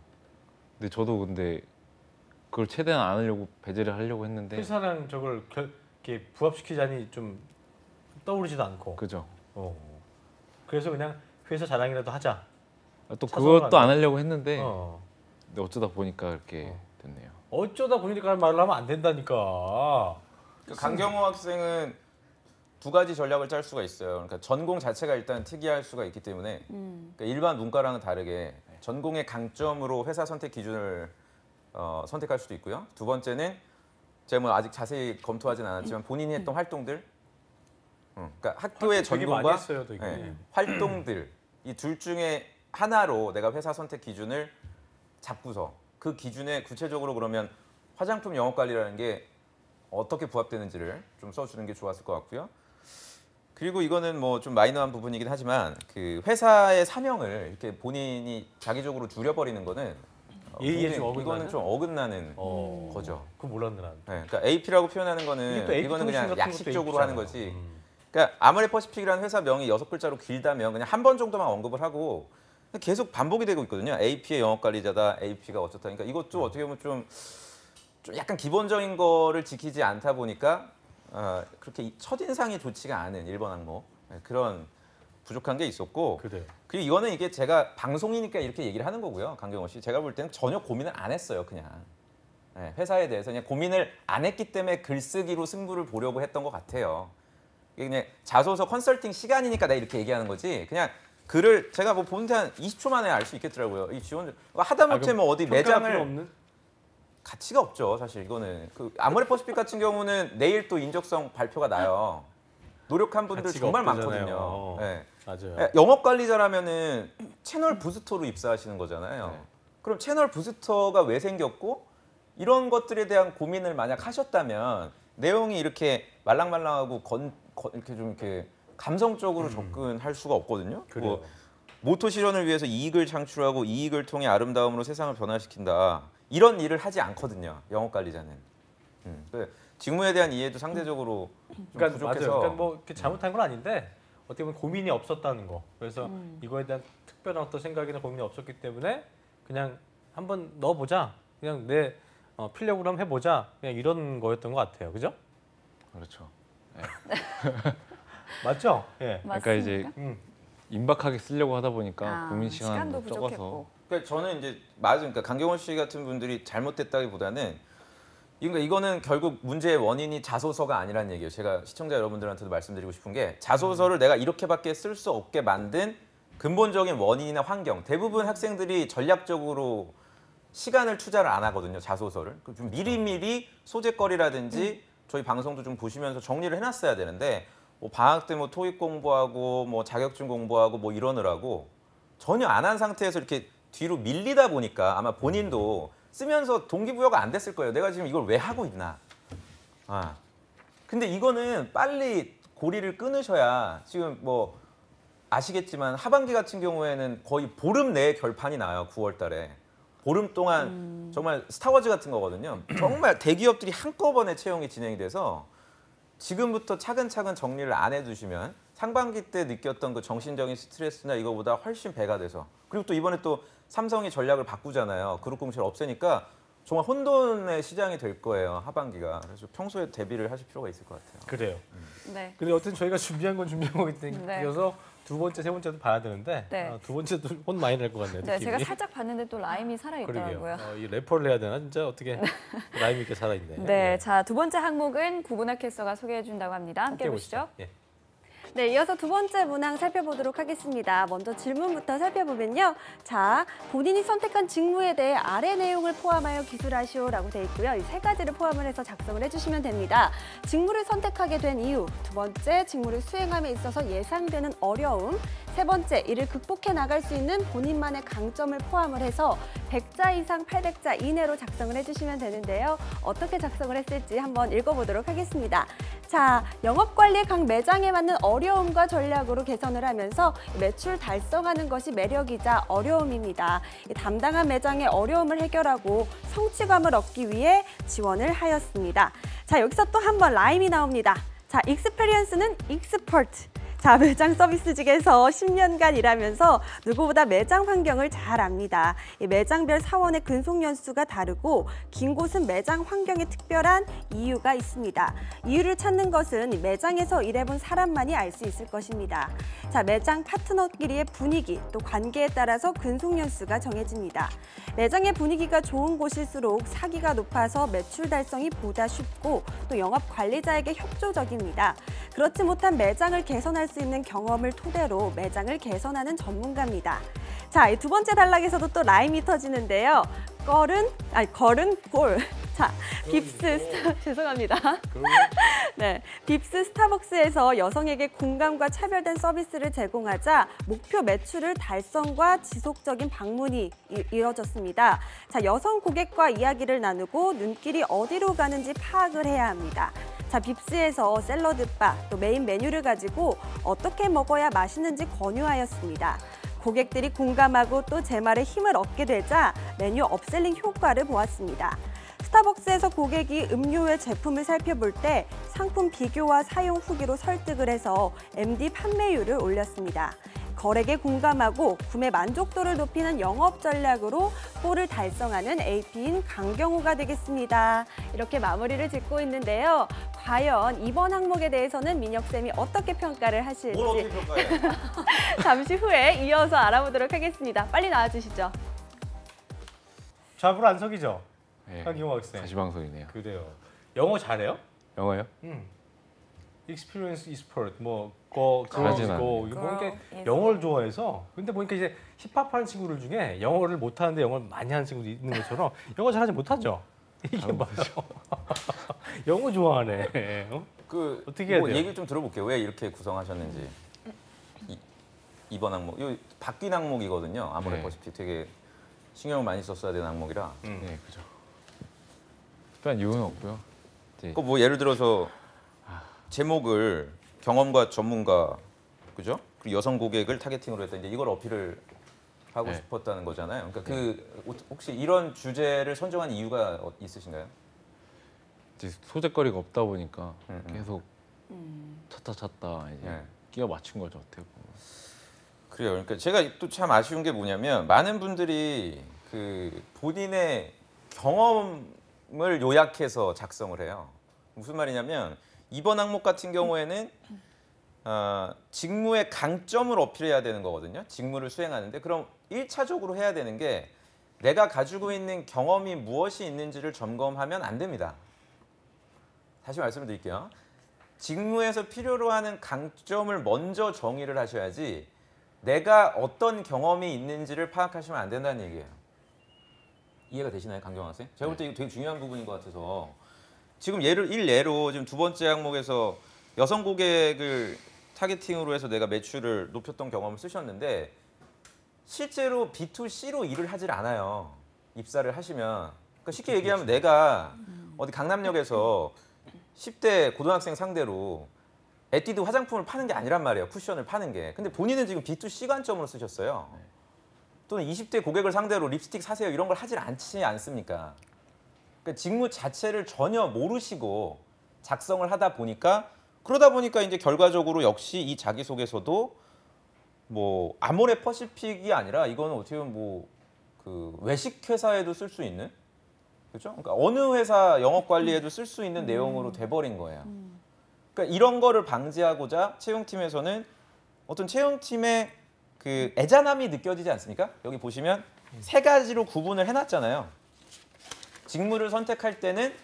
F: 근데 저도 그걸 최대한 안 하려고 배제를 하려고 했는데
A: 회사랑 저걸 이렇게 부합시키자니 좀 떠오르지도 않고.
F: 그죠.
A: 그래서 그냥 회사 자랑이라도 하자.
F: 또
A: 차선을
F: 그것도 안
A: 안
F: 하려고 했는데
A: 어.
F: 근데 어쩌다 보니까 이렇게 됐네요.
A: 어쩌다 보니까 말을 하면 안 된다니까.
D: 강경호 학생은 두 가지 전략을 짤 수가 있어요. 그러니까 전공 자체가 일단 특이할 수가 있기 때문에 그러니까 일반 문과랑은 다르게 전공의 강점으로 회사 선택 기준을 선택할 수도 있고요. 두 번째는 제가 뭐 아직 자세히 검토하진 않았지만 본인이 했던 활동들, 그러니까 학교의
A: 되게 많이
D: 전공과
A: 했어요, 되게.
D: 활동들 이 둘 중에 하나로 내가 회사 선택 기준을 잡고서 그 기준에 구체적으로 그러면 화장품 영업 관리라는 게 어떻게 부합되는지를 좀 써주는 게 좋았을 것 같고요. 그리고 이거는 뭐 좀 마이너한 부분이긴 하지만 그 회사의 사명을 이렇게 본인이 자기적으로 줄여버리는 거는
A: 예의에 좀
D: 굉장히
A: 어긋나는?
D: 이거는 좀 어긋나는
A: 어.
D: 거죠.
A: 그거 몰랐네 난.
D: 네, 그러니까 AP라고 표현하는
A: 이게
D: 거는
A: 또 AP
D: 이거는
A: 통신
D: 그냥
A: 같은 것도
D: 약식적으로 하는
A: AP잖아요.
D: 거지. 그러니까 아모레퍼시픽이라는 회사 명이 6글자로 길다면 그냥 한 번 정도만 언급을 하고 계속 반복이 되고 있거든요. AP의 영업관리자다, AP가 어쩌다. 그러니까 이것도 어떻게 보면 좀 약간 기본적인 거를 지키지 않다 보니까 그렇게 첫인상이 좋지가 않은 일본 항목 그런 부족한 게 있었고
A: 그래요.
D: 그리고 이거는 이게 제가 방송이니까 이렇게 얘기를 하는 거고요. 강경호 씨. 제가 볼 때는 전혀 고민을 안 했어요. 그냥. 네, 회사에 대해서 그냥 고민을 안 했기 때문에 글쓰기로 승부를 보려고 했던 것 같아요. 이게 그냥 자소서 컨설팅 시간이니까 내가 이렇게 얘기하는 거지. 그냥 글을 제가 뭐 보는데 한 20초 만에 알 수 있겠더라고요. 이 지원자 하다못해 뭐 어디
A: 평가할 필요
D: 매장을
A: 없는?
D: 가치가 없죠. 사실 이거는 그 아모레퍼시픽 같은 경우는 내일 또 인적성 발표가 나요. 노력한 분들
A: 가치가
D: 정말
A: 없대잖아요.
D: 많거든요. 네.
A: 맞아요.
D: 영업 관리자라면은 채널 부스터로 입사하시는 거잖아요.
F: 네.
D: 그럼 채널 부스터가 왜 생겼고 이런 것들에 대한 고민을 만약 하셨다면 내용이 이렇게 말랑말랑하고 이렇게 좀 이렇게 감성적으로 접근할 수가 없거든요.
A: 그래요.
D: 뭐 모토 실현을 위해서 이익을 창출하고 이익을 통해 아름다움으로 세상을 변화시킨다. 이런 일을 하지 않거든요. 영업 관리자는. 직무에 대한 이해도 상대적으로 좀
A: 그러니까
D: 부족해서
A: 맞아요. 그러니까 뭐 이렇게 잘못한 건 아닌데 어떻게 보면 고민이 없었다는 거. 그래서 이거에 대한 특별한 어떤 생각이나 고민이 없었기 때문에 그냥 한번 넣어보자. 그냥 내 필력으로 한번 해보자. 그냥 이런 거였던 것 같아요. 그죠?
F: 그렇죠.
A: 맞죠? 예.
F: 그러니까 이제
B: 맞습니까?
F: 임박하게 쓰려고 하다 보니까
B: 아,
F: 고민
B: 시간도
F: 시간도 적어서
B: 부족했고.
D: 그러니까 저는 이제 맞아요. 그러니까 강경원 씨 같은 분들이 잘못됐다기보다는 그러니까 이거는 결국 문제의 원인이 자소서가 아니라는 얘기예요. 제가 시청자 여러분들한테도 말씀드리고 싶은 게 자소서를 내가 이렇게밖에 쓸 수 없게 만든 근본적인 원인이나 환경. 대부분 학생들이 전략적으로 시간을 투자를 안 하거든요. 자소서를. 좀 미리미리 소재거리라든지 저희 방송도 좀 보시면서 정리를 해놨어야 되는데 뭐 방학 때 뭐 토익 공부하고 뭐 자격증 공부하고 뭐 이러느라고 전혀 안 한 상태에서 이렇게 뒤로 밀리다 보니까 아마 본인도 쓰면서 동기부여가 안 됐을 거예요. 내가 지금 이걸 왜 하고 있나. 근데 이거는 빨리 고리를 끊으셔야 지금 뭐 아시겠지만 하반기 같은 경우에는 거의 보름 내에 결판이 나요. 9월 달에. 보름 동안 정말 스타워즈 같은 거거든요. 정말 대기업들이 한꺼번에 채용이 진행이 돼서 지금부터 차근차근 정리를 안 해두시면 상반기 때 느꼈던 그 정신적인 스트레스나 이거보다 훨씬 배가 돼서 그리고 또 이번에 또 삼성이 전략을 바꾸잖아요. 그룹 공시를 없애니까 정말 혼돈의 시장이 될 거예요. 하반기가. 그래서 평소에 대비를 하실 필요가 있을 것 같아요.
A: 그래요.
B: 네.
A: 근데 어쨌든 저희가 준비한 건 준비한 거기
B: 네.
A: 때문에 두 번째, 세 번째도 봐야 되는데
B: 네.
A: 두 번째도 혼 많이 낼 것 같네요.
B: 네,
A: 느낌이.
B: 제가 살짝 봤는데 또 라임이 살아 있더라고요.
A: 그러게요. 이 래퍼를 해야 되나 진짜 어떻게 라임 있게 살아있네.
B: 네, 자, 두 번째 항목은 구분학 캐스터가 소개해 준다고 합니다. 함께 보시죠.
A: 예.
E: 네, 이어서 두 번째 문항 살펴보도록 하겠습니다. 먼저 질문부터 살펴보면요. 자, 본인이 선택한 직무에 대해 아래 내용을 포함하여 기술하시오라고 돼 있고요. 이 세 가지를 포함을 해서 작성을 해주시면 됩니다. 직무를 선택하게 된 이유, 두 번째, 직무를 수행함에 있어서 예상되는 어려움, 세 번째, 이를 극복해 나갈 수 있는 본인만의 강점을 포함을 해서 100자 이상 800자 이내로 작성을 해주시면 되는데요. 어떻게 작성을 했을지 한번 읽어보도록 하겠습니다. 자, 영업관리의 각 매장에 맞는 어려움과 전략으로 개선을 하면서 매출 달성하는 것이 매력이자 어려움입니다. 담당한 매장의 어려움을 해결하고 성취감을 얻기 위해 지원을 하였습니다. 자, 여기서 또 한 번 라임이 나옵니다. 자, 익스페리언스는 익스퍼트. 자, 매장 서비스직에서 10년간 일하면서 누구보다 매장 환경을 잘 압니다. 이 매장별 사원의 근속 연수가 다르고 긴 곳은 매장 환경에 특별한 이유가 있습니다. 이유를 찾는 것은 매장에서 일해본 사람만이 알 수 있을 것입니다. 자, 매장 파트너끼리의 분위기 또 관계에 따라서 근속 연수가 정해집니다. 매장의 분위기가 좋은 곳일수록 사기가 높아서 매출 달성이 보다 쉽고 또 영업 관리자에게 협조적입니다. 그렇지 못한 매장을 개선할 수 있는 경험을 토대로 매장을 개선하는 전문가입니다. 자, 이 두 번째 단락에서도 또 라임이 터지는데요. 걸은 골. 자, 죄송합니다. 네, 빕스 스타벅스에서 여성에게 공감과 차별된 서비스를 제공하자 목표 매출을 달성과 지속적인 방문이 이뤄졌습니다. 자, 여성 고객과 이야기를 나누고 눈길이 어디로 가는지 파악을 해야 합니다. 자, 빕스에서 샐러드바, 또 메인 메뉴를 가지고 어떻게 먹어야 맛있는지 권유하였습니다. 고객들이 공감하고 또 제 말에 힘을 얻게 되자 메뉴 업셀링 효과를 보았습니다. 스타벅스에서 고객이 음료의 제품을 살펴볼 때 상품 비교와 사용 후기로 설득을 해서 MD 판매율을 올렸습니다. 거래에 공감하고 구매 만족도를 높이는 영업 전략으로 골을 달성하는 AP인 강경호가 되겠습니다. 이렇게 마무리를 짓고 있는데요. 과연 이번 항목에 대해서는 민혁쌤이 어떻게 평가를 하실지
D: 뭘 어떻게 평가해요?
E: 잠시 후에 이어서 알아보도록 하겠습니다. 빨리 나와주시죠.
A: 좌불 안석이죠.
F: 네,
A: 강경호 학생.
F: 가시방송이네요.
A: 그래요. 영어 잘해요?
F: 영어요?
A: Experience eSport 뭐 거
F: 잘하진
A: 고
F: 않아요.
A: 이거 보니까
B: Girl
A: 영어를 좋아해서 근데 보니까 이제 힙합하는 친구들 중에 영어를 못하는데 영어를 많이 하는 친구도 있는 것처럼 영어 잘하지 못하죠. 이게 맞죠? 영어 좋아하네. 어?
D: 그
A: 어떻게 해야
D: 뭐
A: 돼요?
D: 얘기를 좀 들어볼게요. 왜 이렇게 구성하셨는지. 이번 항목, 이 바뀐 항목이거든요. 아무래도
F: 네.
D: 보시피 되게 신경을 많이 썼어야 되는 항목이라.
F: 네, 그죠. 특별한 이유는 없고요. 이제
D: 그 뭐 예를 들어서 제목을 경험과 전문가, 그죠? 그리고 여성 고객을 타겟팅으로 했다. 이제 이걸 어필을 하고
F: 네.
D: 싶었다는 거잖아요. 그러니까 그 혹시 이런 주제를 선정한 이유가 있으신가요?
F: 이제 소재거리가 없다 보니까
D: 음.
F: 계속 찾다 이제
D: 네.
F: 끼워 맞춘 거죠, 어떻게 보면.
D: 그래요. 그러니까 제가 또 참 아쉬운 게 뭐냐면 많은 분들이 그 본인의 경험을 요약해서 작성을 해요. 무슨 말이냐면 이번 항목 같은 경우에는 직무의 강점을 어필해야 되는 거거든요. 직무를 수행하는데 그럼 1차적으로 해야 되는 게 내가 가지고 있는 경험이 무엇이 있는지를 점검하면 안 됩니다. 다시 말씀을 드릴게요. 직무에서 필요로 하는 강점을 먼저 정의를 하셔야지 내가 어떤 경험이 있는지를 파악하시면 안 된다는 얘기예요. 이해가 되시나요, 강경화 학생? 제가 볼 때 이거 되게 중요한 부분인 것 같아서 지금 일례로 지금 두 번째 항목에서 여성 고객을 타겟팅으로 해서 내가 매출을 높였던 경험을 쓰셨는데 실제로 B2C로 일을 하질 않아요. 입사를 하시면. 그러니까 쉽게 얘기하면 내가 어디 강남역에서 10대 고등학생 상대로 에뛰드 화장품을 파는 게 아니란 말이에요. 쿠션을 파는 게. 근데 본인은 지금 B2C 관점으로 쓰셨어요. 또는 20대 고객을 상대로 립스틱 사세요 이런 걸 하질 않지 않습니까? 그러니까 직무 자체를 전혀 모르시고 작성을 하다 보니까 그러다 보니까 이제 결과적으로 역시 이 자기소개서도 뭐 아모레 퍼시픽이 아니라 이거는 어떻게 보면 뭐 그 외식 회사에도 쓸 수 있는 그렇죠? 그러니까 어느 회사 영업 관리에도 쓸 수 있는 내용으로 돼버린 거예요. 그러니까 이런 거를 방지하고자 채용팀에서는 어떤 채용팀의 그 애잔함이 느껴지지 않습니까? 여기 보시면 세 가지로 구분을 해놨잖아요. 직무를 선택할 때는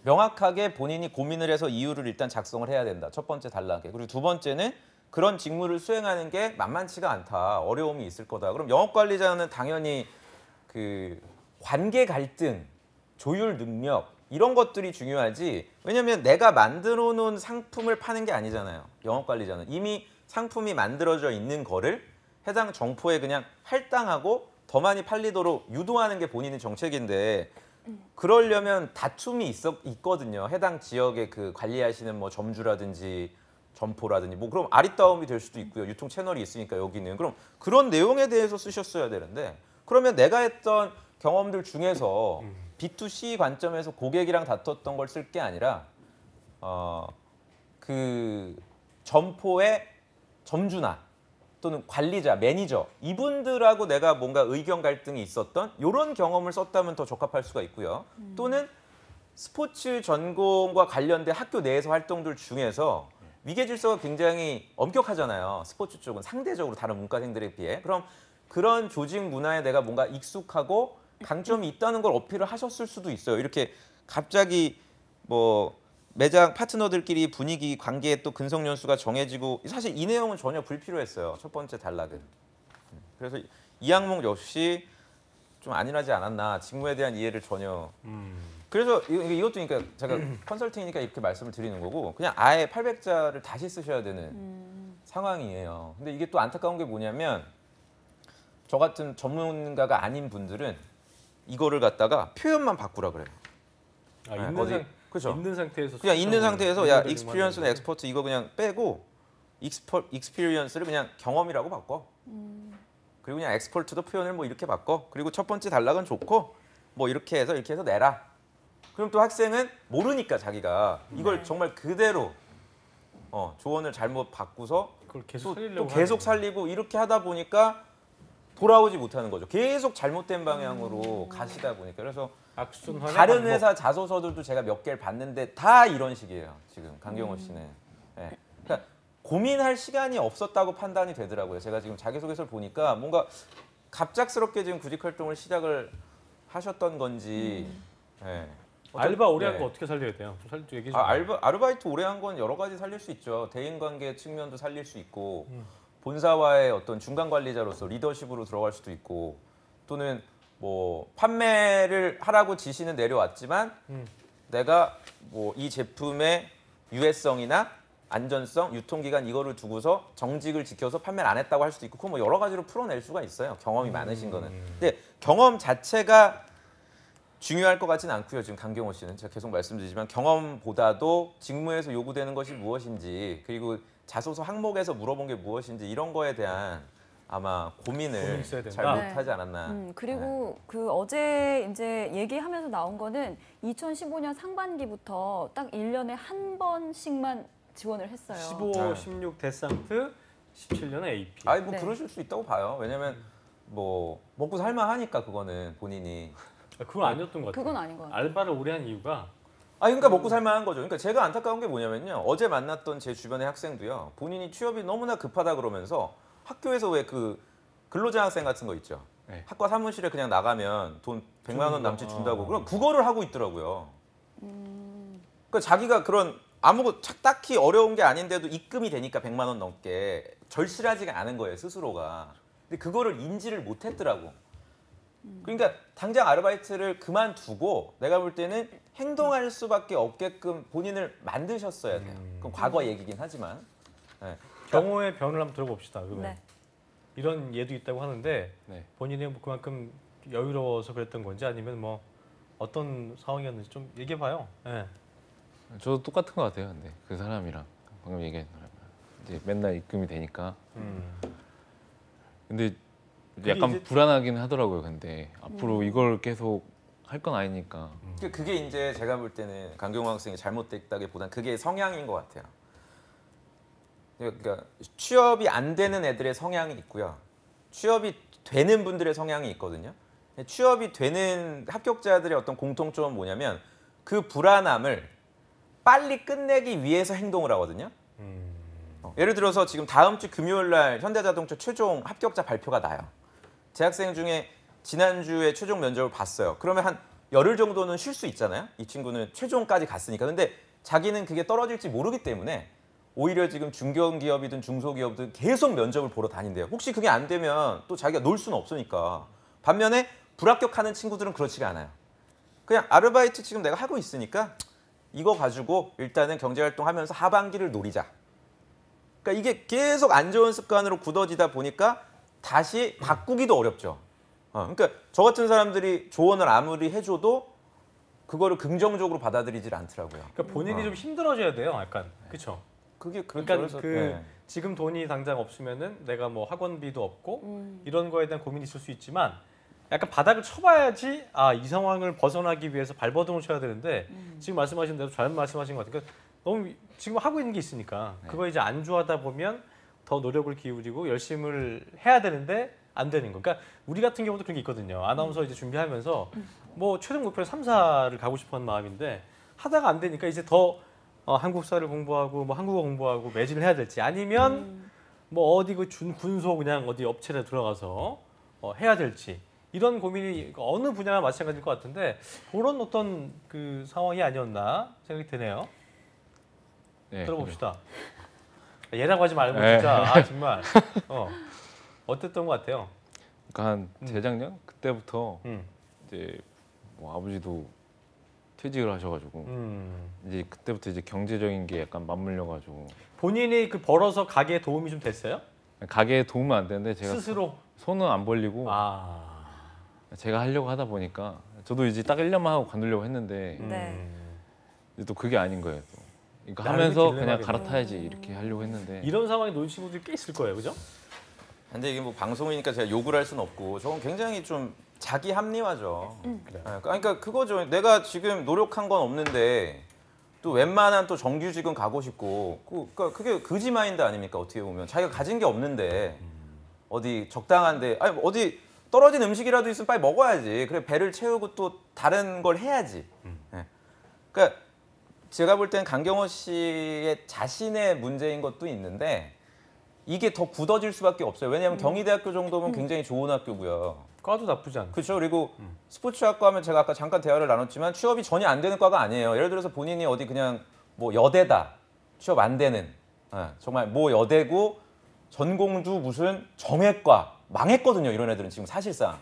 D: 명확하게 본인이 고민을 해서 이유를 일단 작성을 해야 된다. 첫 번째 단락에. 그리고 두 번째는 그런 직무를 수행하는 게 만만치가 않다. 어려움이 있을 거다. 그럼 영업관리자는 당연히 그 관계 갈등, 조율 능력 이런 것들이 중요하지. 왜냐하면 내가 만들어 놓은 상품을 파는 게 아니잖아요. 영업관리자는 이미 상품이 만들어져 있는 거를 해당 점포에 그냥 할당하고 더 많이 팔리도록 유도하는 게 본인의 정책인데 그러려면 다툼이 있거든요. 해당 지역의 그 관리하시는 뭐 점주라든지 점포라든지 뭐 그럼 아리따움이 될 수도 있고요. 유통 채널이 있으니까 여기는 그럼 그런 내용에 대해서 쓰셨어야 되는데 그러면 내가 했던 경험들 중에서 B2C 관점에서 고객이랑 다퉜던 걸 쓸 게 아니라 그 점포의 점주나 또는 관리자, 매니저 이분들하고 내가 뭔가 의견 갈등이 있었던 이런 경험을 썼다면 더 적합할 수가 있고요. 또는 스포츠 전공과 관련된 학교 내에서 활동들 중에서 위계 질서가 굉장히 엄격하잖아요. 스포츠 쪽은 상대적으로 다른 문과생들에 비해. 그럼 그런 조직 문화에 내가 뭔가 익숙하고 강점이 있다는 걸 어필을 하셨을 수도 있어요. 이렇게 갑자기 뭐 매장 파트너들끼리 분위기, 관계에 또 근속 연수가 정해지고 사실 이 내용은 전혀 불필요했어요. 첫 번째 단락은. 그래서 이 항목 역시 좀 안일하지 않았나. 직무에 대한 이해를 전혀. 그래서 이것도 그러니까 제가 컨설팅이니까 이렇게 말씀을 드리는 거고 그냥 아예 800자를 다시 쓰셔야 되는 상황이에요. 근데 이게 또 안타까운 게 뭐냐면 저 같은 전문가가 아닌 분들은 이거를 갖다가 표현만 바꾸라 그래요.
A: 아,
D: 네,
A: 있는
D: 어디-
A: 상
D: 그렇죠.
A: 있는 상태에서
D: 그냥 있는
A: 수정을
D: 상태에서 야
A: 모델링
D: 익스피리언스나
A: 하는
D: 엑스퍼트 이거 그냥 빼고 익스피리언스를 그냥 경험이라고 바꿔. 그리고 그냥 엑스퍼트도 표현을 뭐 이렇게 바꿔. 그리고 첫 번째 단락은 좋고 뭐 이렇게 해서 내라. 그럼 또 학생은 모르니까 자기가 이걸
B: 네.
D: 정말 그대로 조언을 잘못 바꾸서
A: 그걸 계속
D: 또
A: 살리려고
D: 계속
A: 하는
D: 살리고 이렇게 하다 보니까 돌아오지 못하는 거죠. 계속 잘못된 방향으로 가시다 보니까. 그래서
A: 악순환의
D: 다른
A: 반복.
D: 회사 자소서들도 제가 몇 개를 봤는데 다 이런 식이에요. 지금 강경호 씨는. 예. 그러니까 고민할 시간이 없었다고 판단이 되더라고요. 제가 지금 자기소개서를 보니까 뭔가 갑작스럽게 지금 구직 활동을 시작을 하셨던 건지. 예.
A: 알바 오래 한
D: 네.
A: 거 어떻게 살려야 돼요? 좀 얘기 좀.
D: 아르바이트 오래 한 건 여러 가지 살릴 수 있죠. 대인관계 측면도 살릴 수 있고 본사와의 어떤 중간 관리자로서 리더십으로 들어갈 수도 있고 또는 뭐 판매를 하라고 지시는 내려왔지만 내가 뭐 이 제품의 유해성이나 안전성, 유통기간 이거를 두고서 정직을 지켜서 판매를 안 했다고 할 수도 있고 그건 뭐 여러 가지로 풀어낼 수가 있어요. 경험이 많으신 거는. 근데 경험 자체가 중요할 것 같지는 않고요. 지금 강경호 씨는 제가 계속 말씀드리지만 경험보다도 직무에서 요구되는 것이 무엇인지 그리고 자소서 항목에서 물어본 게 무엇인지 이런 거에 대한 아마 고민을
A: 고민이 있어야 된다.
D: 잘
B: 네.
D: 못하지 않았나.
B: 그리고 그 어제 이제 얘기하면서 나온 거는 2015년 상반기부터 딱 1년에 한 번씩만 지원을 했어요.
A: 15,
D: 네.
A: 16 데상트, 17년에 AP.
D: 아니 뭐
B: 네.
D: 그러실 수 있다고 봐요. 왜냐면 뭐 먹고 살만하니까 그거는 본인이.
A: 그건 아니었던 것 같아요.
B: 그건 아닌 것 같아요.
A: 알바를 오래 한 이유가
D: 그러니까 먹고 살만한 거죠. 그러니까 제가 안타까운 게 뭐냐면요. 어제 만났던 제 주변의 학생도요. 본인이 취업이 너무나 급하다 그러면서 학교에서 왜 그 근로장학생 같은 거 있죠.
F: 네.
D: 학과 사무실에 그냥 나가면 돈 100만 원 남짓 준다고.
A: 어.
D: 그럼 그거를 하고 있더라고요. 그러니까 자기가 그런 딱히 어려운 게 아닌데도 입금이 되니까 100만 원 넘게 절실하지가 않은 거예요, 스스로가. 근데 그거를 인지를 못 했더라고. 그러니까 당장 아르바이트를 그만두고 내가 볼 때는 행동할 수밖에 없게끔 본인을 만드셨어야 돼요. 그럼 과거 얘기긴 하지만. 네.
A: 경호의 변을 한번 들어봅시다. 그러면
B: 네.
A: 이런 예도 있다고 하는데
F: 네.
A: 본인이 뭐 그만큼 여유로워서 그랬던 건지 아니면 뭐 어떤 상황이었는지 좀 얘기해봐요. 네.
F: 저도 똑같은 것 같아요. 근데 그 사람이랑 방금 얘기한 사람이랑 이제 맨날 입금이 되니까. 근데 약간
A: 이제-
F: 불안하긴 하더라고요. 근데 앞으로 이걸 계속 할 건 아니니까.
D: 그게 이제 제가 볼 때는 강경호 학생이 잘못됐다기보단 그게 성향인 것 같아요. 그러니까 취업이 안 되는 애들의 성향이 있고요. 취업이 되는 분들의 성향이 있거든요. 취업이 되는 합격자들의 어떤 공통점은 뭐냐면 그 불안함을 빨리 끝내기 위해서 행동을 하거든요. 예를 들어서 지금 다음 주 금요일 날 현대자동차 최종 합격자 발표가 나요. 제 학생 중에 지난주에 최종 면접을 봤어요. 그러면 한 열흘 정도는 쉴 수 있잖아요. 이 친구는 최종까지 갔으니까. 근데 자기는 그게 떨어질지 모르기 때문에 오히려 지금 중견기업이든 중소기업이든 계속 면접을 보러 다닌대요. 혹시 그게 안 되면 또 자기가 놀 수는 없으니까. 반면에 불합격하는 친구들은 그렇지가 않아요. 그냥 아르바이트 지금 내가 하고 있으니까 이거 가지고 일단은 경제활동하면서 하반기를 노리자. 그러니까 이게 계속 안 좋은 습관으로 굳어지다 보니까 다시 바꾸기도 어렵죠. 그러니까 저 같은 사람들이 조언을 아무리 해줘도 그거를 긍정적으로 받아들이질 않더라고요.
A: 그러니까 본인이 좀 힘들어져야 돼요. 약간 그렇죠.
D: 그게
A: 그러니까
D: 그래서,
A: 그
D: 네.
A: 지금 돈이 당장 없으면은 내가 뭐 학원비도 없고 이런 거에 대한 고민이 있을 수 있지만 약간 바닥을 쳐봐야지 이 상황을 벗어나기 위해서 발버둥을 쳐야 되는데 지금 말씀하신 대로 잘 말씀하신 것 같아요. 그러니까 너무 지금 하고 있는 게 있으니까 그거 이제 안주하다 보면 더 노력을 기울이고 열심을 해야 되는데 안 되는 거. 그러니까 우리 같은 경우도 그런 게 있거든요. 아나운서 이제 준비하면서 뭐 최종 목표는 3사를 가고 싶어하는 마음인데 하다가 안 되니까 이제 더 한국사를 공부하고 뭐 한국어 공부하고 매진을 해야 될지 아니면 뭐 어디 그 군소 그냥 어디 업체에 들어가서 해야 될지 이런 고민이 어느 분야나 마찬가지일 것 같은데 그런 어떤 그 상황이 아니었나 생각이 드네요.
F: 네,
A: 들어봅시다. 얘라고 하지 말고
F: 네.
A: 진짜 정말 어땠던 것 같아요.
F: 그러니까 한 재작년 그때부터
A: 음.
F: 이제 뭐 아버지도 퇴직을 하셔가지고 이제 그때부터 이제 경제적인 게 약간 맞물려가지고
A: 본인이 그 벌어서 가게에 도움이 좀 됐어요?
F: 가게에 도움은 안 되는데 제가
A: 스스로?
F: 손은 안 벌리고 제가 하려고 하다 보니까 저도 이제 딱 1년만 하고 관두려고 했는데
B: 네.
F: 근데 또 그게 아닌 거예요. 또. 그러니까
A: 나름의
F: 하면서 그냥
A: 딜레마겠네.
F: 갈아타야지 이렇게 하려고 했는데
A: 이런 상황에 놓인 친구들이 꽤 있을 거예요, 그죠?
D: 근데 이게 뭐 방송이니까 제가 욕을 할 수는 없고 저건 굉장히 좀 자기 합리화죠.
A: 그래.
D: 그러니까 그거죠. 내가 지금 노력한 건 없는데 또 웬만한 또 정규직은 가고 싶고 그러니까 그게 거지 마인드 아닙니까? 어떻게 보면 자기가 가진 게 없는데 어디 적당한데 아니 어디 떨어진 음식이라도 있으면 빨리 먹어야지. 그래 배를 채우고 또 다른 걸 해야지. 예. 그러니까 제가 볼 땐 강경호 씨의 자신의 문제인 것도 있는데 이게 더 굳어질 수밖에 없어요. 왜냐하면 경희대학교 정도면 굉장히 좋은 학교고요.
A: 과도 나쁘지 않고.
D: 그렇죠. 그리고 스포츠학과 하면 제가 아까 잠깐 대화를 나눴지만 취업이 전혀 안 되는 과가 아니에요. 예를 들어서 본인이 어디 그냥 뭐 여대다 취업 안 되는 정말 뭐 여대고 전공도 무슨 정외과 망했거든요. 이런 애들은 지금 사실상.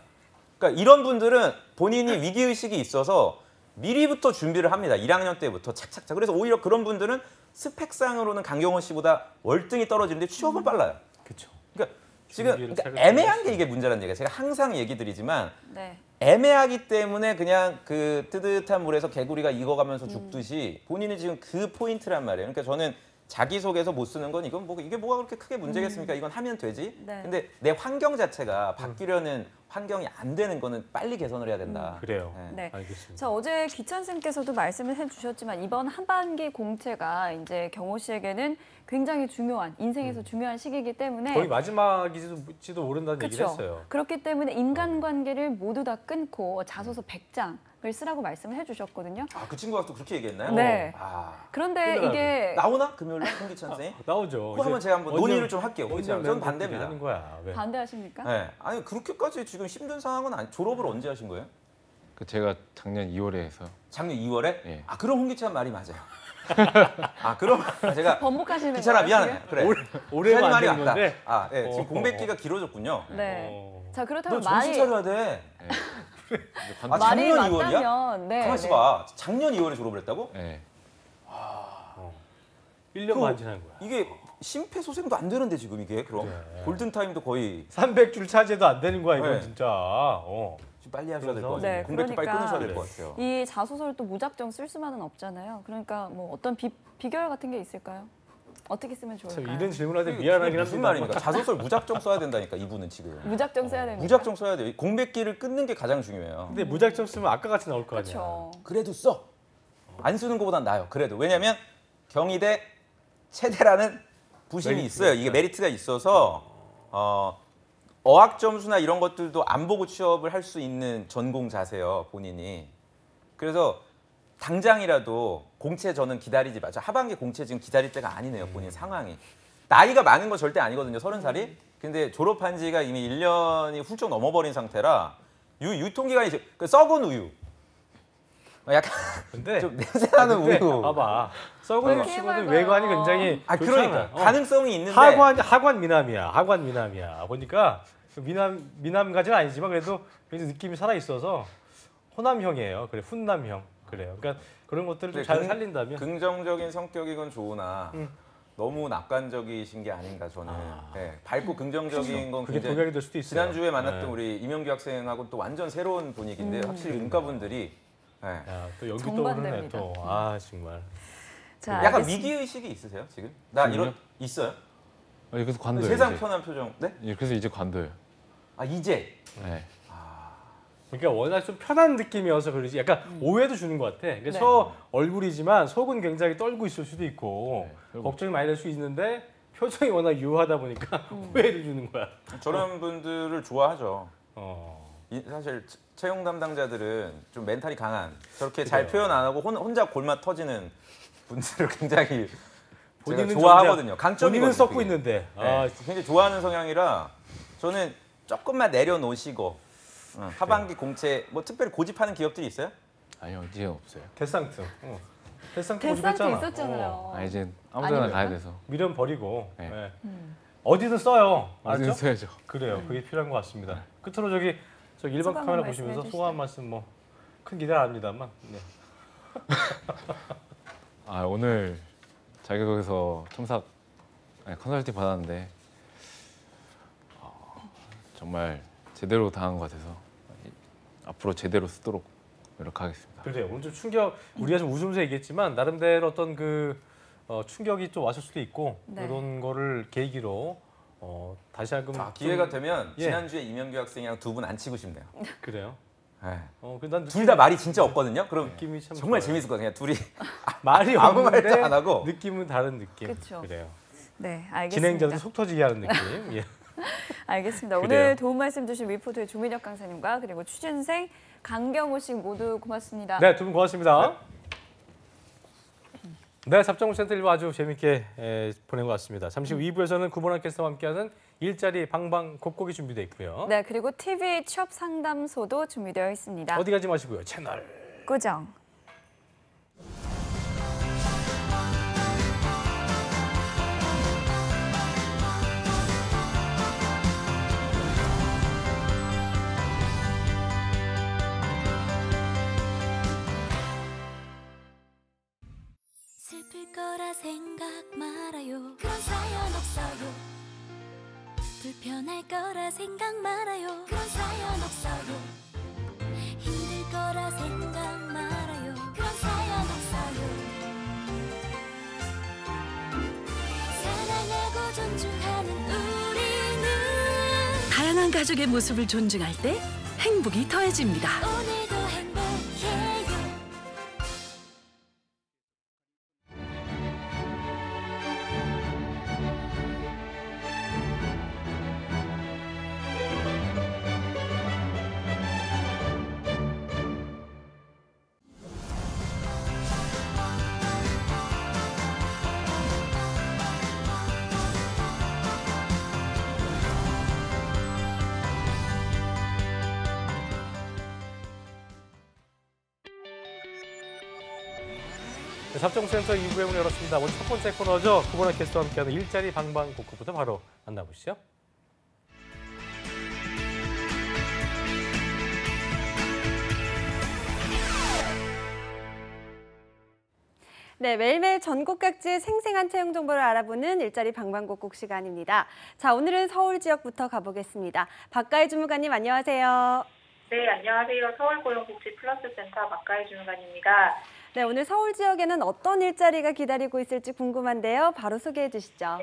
D: 그러니까 이런 분들은 본인이 위기의식이 있어서 미리부터 준비를 합니다. 1학년 때부터 착착착. 그래서 오히려 그런 분들은 스펙상으로는 강경호 씨보다 월등히 떨어지는데 취업은 빨라요.
A: 그렇죠.
D: 그러니까 지금
A: 준비를
D: 그러니까
A: 잘
D: 애매한 게 이게 문제라는 얘기예요. 제가 항상 얘기 드리지만
B: 네.
D: 애매하기 때문에 그냥 그 뜨뜻한 물에서 개구리가 익어가면서 죽듯이 본인이 지금 그 포인트란 말이에요. 그러니까 저는 자기소개서 못 쓰는 건 이건 뭐 이게 뭐가 그렇게 크게 문제겠습니까? 이건 하면 되지.
B: 네.
D: 근데 내 환경 자체가 바뀌려는 환경이 안 되는 거는 빨리 개선을 해야 된다.
A: 그래요.
D: 네.
B: 네.
A: 알겠습니다.
B: 자, 어제 기찬쌤께서도 말씀을 해주셨지만 이번 하반기 공채가 이제 경호 씨에게는 굉장히 중요한 인생에서 중요한 시기이기 때문에
A: 거의 마지막일지도 모른다는 얘기를
B: 그렇죠.
A: 했어요.
B: 그렇기 때문에 인간관계를 모두 다 끊고 자소서 100장을 쓰라고 말씀을 해주셨거든요.
D: 아, 그 친구가 또 그렇게 얘기했나요?
B: 네.
D: 아,
B: 그런데
A: 끝나가고.
B: 이게
D: 나오나? 금요일 날 홍기찬 선생님?
A: 나오죠.
D: 그거 한번 제가 한번
A: 원년-
D: 논의를 좀 할게요. 홍기찬.
A: 원년
D: 저는
A: 멤버끼리
D: 반대입니다.
A: 하는 거야. 왜?
B: 반대하십니까?
D: 네. 아니 그렇게까지 지금 힘든 상황은 아니. 졸업을 언제 하신 거예요?
F: 그 제가 작년 2월에 해서
D: 작년 2월에?
F: 예.
D: 아 그럼 홍기찬 말이 맞아요. 아 그럼 제가
B: 번복하시는
D: 기찬아
B: 거예요,
D: 미안해. 그래.
A: 올해만 안
D: 말이
A: 되는
D: 맞다.
A: 건데.
D: 아 예. 지금
A: 어.
D: 공백기가 길어졌군요.
B: 지금? 네.
A: 어.
B: 자,
D: 너
B: 그렇다면
D: 정신
B: 말이
D: 차려야 돼.
F: 이제
D: 아,
F: 관...
B: 말이
D: 작년 2월이야?
B: 맞다면 네.
D: 가만 있어봐. 작년 2월에 졸업을 했다고?
F: 네.
A: 1년 반 지난 거야.
D: 이게 심폐소생도 안 되는데 지금 이게 그럼
A: 그래.
D: 골든 타임도 거의
A: 300줄 차지해도 안 되는 거야, 이건
D: 네.
A: 진짜. 어.
D: 좀 빨리 하셔야 될 것
A: 그래서-
D: 같아요.
B: 네,
D: 공백기 빨리
B: 그러니까
D: 끊으셔야 될 것 같아요.
B: 이 자소서를 또 무작정 쓸 수만은 없잖아요. 그러니까 뭐 어떤 비결 같은 게 있을까요? 어떻게 쓰면
A: 참
B: 좋을까요?
A: 이런 질문하는데
D: 이게
A: 미안하긴
D: 무슨
A: 합니다.
D: 말입니까? 자소서를 무작정 써야 된다니까 이분은 지금.
B: 무작정 써야 됩니다.
D: 무작정 써야 돼요. 공백기를 끊는 게 가장 중요해요.
A: 근데 무작정 쓰면 아까 같이 나올 거 아니야.
B: 그렇죠.
D: 그래도 써. 안 쓰는 것보단 나아요. 그래도 왜냐하면 경희대 체대라는 부심이
A: 메리트가
D: 있어요. 이게 메리트가 있어서 어학 점수나 이런 것들도 안 보고 취업을 할 수 있는 전공자세요. 본인이. 그래서 당장이라도 공채 저는 기다리지 마죠. 하반기 공채 지금 기다릴 때가 아니네요. 본인 상황이. 나이가 많은 거 절대 아니거든요. 30살이. 근데 졸업한 지가 이미 1년이 훌쩍 넘어버린 상태라 유통기간이 그 썩은 우유. 약간
A: 근데
D: 좀 냄새나는
A: 근데
D: 우유.
A: 봐봐. 썩은
B: 왜
A: 우유
B: 이렇게
A: 치고는
B: 해맑아요?
A: 외관이 굉장히
D: 아
A: 좋잖아.
D: 그러니까
A: 어.
D: 가능성이 있는데
A: 하관 미남이야. 하관 미남이야. 보니까 그 미남까지는 아니지만 그래도 굉장히 느낌이 살아 있어서 호남형이에요. 그래 훈남형. 그래요. 그러니까 그런 것들을 좀 잘 살린다면
D: 긍정적인 성격이건 좋으나 너무 낙관적이신 게 아닌가 저는. 네, 밝고 긍정적인 건
A: 그게
D: 굉장히
A: 독약이 될 수도 있어요.
D: 지난주에 만났던
A: 네.
D: 우리 이명규 학생하고 또 완전 새로운 분위기인데 확실히 문과분들이 네.
A: 야, 또 여기
B: 정반대입니다.
A: 떠오르네 또. 아 정말.
B: 자,
D: 약간
B: 알겠습니다.
D: 위기 의식이 있으세요 지금? 나 이런
F: 지금요?
D: 있어요?
F: 그래서 관둬요.
D: 세상
F: 이제.
D: 편한 표정. 네?
F: 예, 그래서 이제 관둬요.
D: 아 이제.
F: 네.
A: 그러니까 워낙 좀 편한 느낌이어서 그러지. 약간 오해도 주는 것 같아. 그러니까
B: 네.
A: 저 얼굴이지만 속은 굉장히 떨고 있을 수도 있고
F: 네,
A: 걱정이 많이 될 수 있는데 표정이 워낙 유하다 보니까 오해를 주는 거야.
D: 저런 분들을 좋아하죠.
A: 어.
D: 사실 채용 담당자들은 좀 멘탈이 강한 저렇게 잘
A: 그래요.
D: 표현 안 하고 혼자 골마 터지는 분들을 굉장히 제가
A: 본인은
D: 좋아하거든요. 강점이거든요.
A: 본인은 썩고
D: 그게.
A: 있는데.
D: 네,
A: 아,
D: 굉장히 좋아하는 성향이라 저는 조금만 내려놓으시고 하반기 공채 뭐 특별히 고집하는 기업들이 있어요?
F: 아니요, 이제 없어요.
A: 대상트. 대상트
B: 대상트
A: 고집했잖아.
B: 있었잖아요.
A: 어.
F: 아 이제 아무데나
B: 아닙니까?
F: 가야 돼서
A: 미련 버리고
F: 네.
A: 네. 어디든 써요.
F: 어디든
A: 알았죠?
F: 써야죠.
A: 그래요. 그게 필요한 것 같습니다. 끝으로 저 일반
B: 소감
A: 카메라
B: 한 말씀
A: 보시면서
B: 해주시죠.
A: 소감 말씀 뭐 큰 기대는 아닙니다만. 네.
F: 아 오늘 자격에서 첨삭 컨설팅 받았는데 정말 제대로 당한 것 같아서 앞으로 제대로 쓰도록 노력하겠습니다.
A: 그래요. 오늘 좀 충격, 우리가 좀 웃으면서 얘기했지만 나름대로 어떤 그 충격이 좀 왔을 수도 있고
B: 네.
A: 그런 거를 계기로 다시 한번
D: 기회가
A: 좀-
D: 되면
A: 예.
D: 지난주에 이명규 학생이랑 두 분 안 치고 싶네요.
A: 그래요.
D: 네.
A: 난
D: 둘 다 말이 진짜 없거든요. 그럼
A: 느낌이 참
D: 정말
A: 좋아요.
D: 재밌을 것 같아요. 둘이
A: 말이
D: 아무
A: 없는데
D: 말도 안 하고.
A: 느낌은 다른 느낌.
B: 그쵸.
A: 그래요.
B: 네, 알겠습니다.
A: 진행자도 속 터지게 하는 느낌. 예.
B: 알겠습니다.
A: 그래요.
B: 오늘 도움 말씀 주신 위포트의 조민혁 강사님과 그리고 취준생 강경호 씨 모두 고맙습니다.
A: 네, 두 분 고맙습니다. 네, 잡정센터 1부 아주 재밌게 보낸 것 같습니다. 잠시 후 2부에서는 구본학 캐스터와 함께하는 일자리 방방곡곡이 준비되어 있고요.
B: 네, 그리고 TV 취업 상담소도 준비되어 있습니다.
A: 어디 가지 마시고요. 채널
B: 고정.
G: 슬플 거라 생각 말아요. 그런 사연 없어요. 불편할 거라 생각 말아요. 그런 사연 없어요. 힘들 거라 생각 말아요. 그런 사연 없어요. 사랑하고 존중하는 우리는
H: 다양한 가족의 모습을 존중할 때 행복이 더해집니다.
G: 오늘도 행복해요.
A: 네, 잡정센터 2부의 문을 열었습니다. 오늘 첫 번째 코너죠. 구본학 캐스터와 함께하는 일자리 방방곡곡부터 바로 만나보시죠.
E: 네, 매일매일 전국 각지의 생생한 채용 정보를 알아보는 일자리 방방곡곡 시간입니다. 자, 오늘은 서울 지역부터 가보겠습니다. 박가희 주무관님 안녕하세요.
I: 네, 안녕하세요. 서울고용복지 플러스센터 박가희 주무관입니다.
E: 네, 오늘 서울 지역에는 어떤 일자리가 기다리고 있을지 궁금한데요. 바로 소개해 주시죠.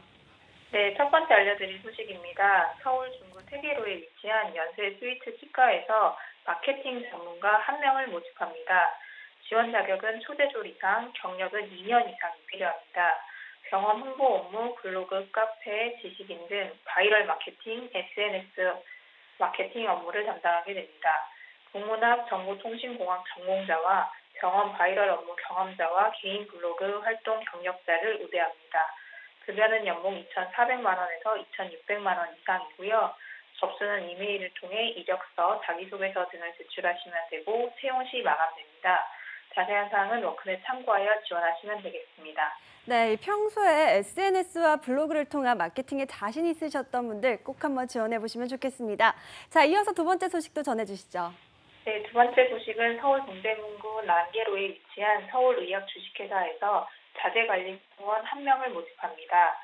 I: 네, 첫 번째 알려드릴 소식입니다. 서울 중구 태계로에 위치한 연세 스위트 치과에서 마케팅 전문가 1명을 모집합니다. 지원 자격은 초대졸 이상, 경력은 2년 이상이 필요합니다. 병원 홍보 업무, 블로그, 카페, 지식인 등 바이럴 마케팅, SNS 마케팅 업무를 담당하게 됩니다. 국문학, 정보통신공학 전공자와 병원 바이럴 업무 경험자와 개인 블로그 활동 경력자를 우대합니다. 급여는 연봉 2,400만 원에서 2,600만 원 이상이고요. 접수는 이메일을 통해 이력서, 자기소개서 등을 제출하시면 되고 채용 시 마감됩니다. 자세한 사항은 워크넷 참고하여 지원하시면 되겠습니다.
E: 네, 평소에 SNS와 블로그를 통한 마케팅에 자신 있으셨던 분들 꼭 한번 지원해 보시면 좋겠습니다. 자, 이어서 두 번째 소식도 전해 주시죠.
I: 네, 두 번째 소식은 서울 동대문구 난계로에 위치한 서울의학 주식회사에서 자재관리공무원 1명을 모집합니다.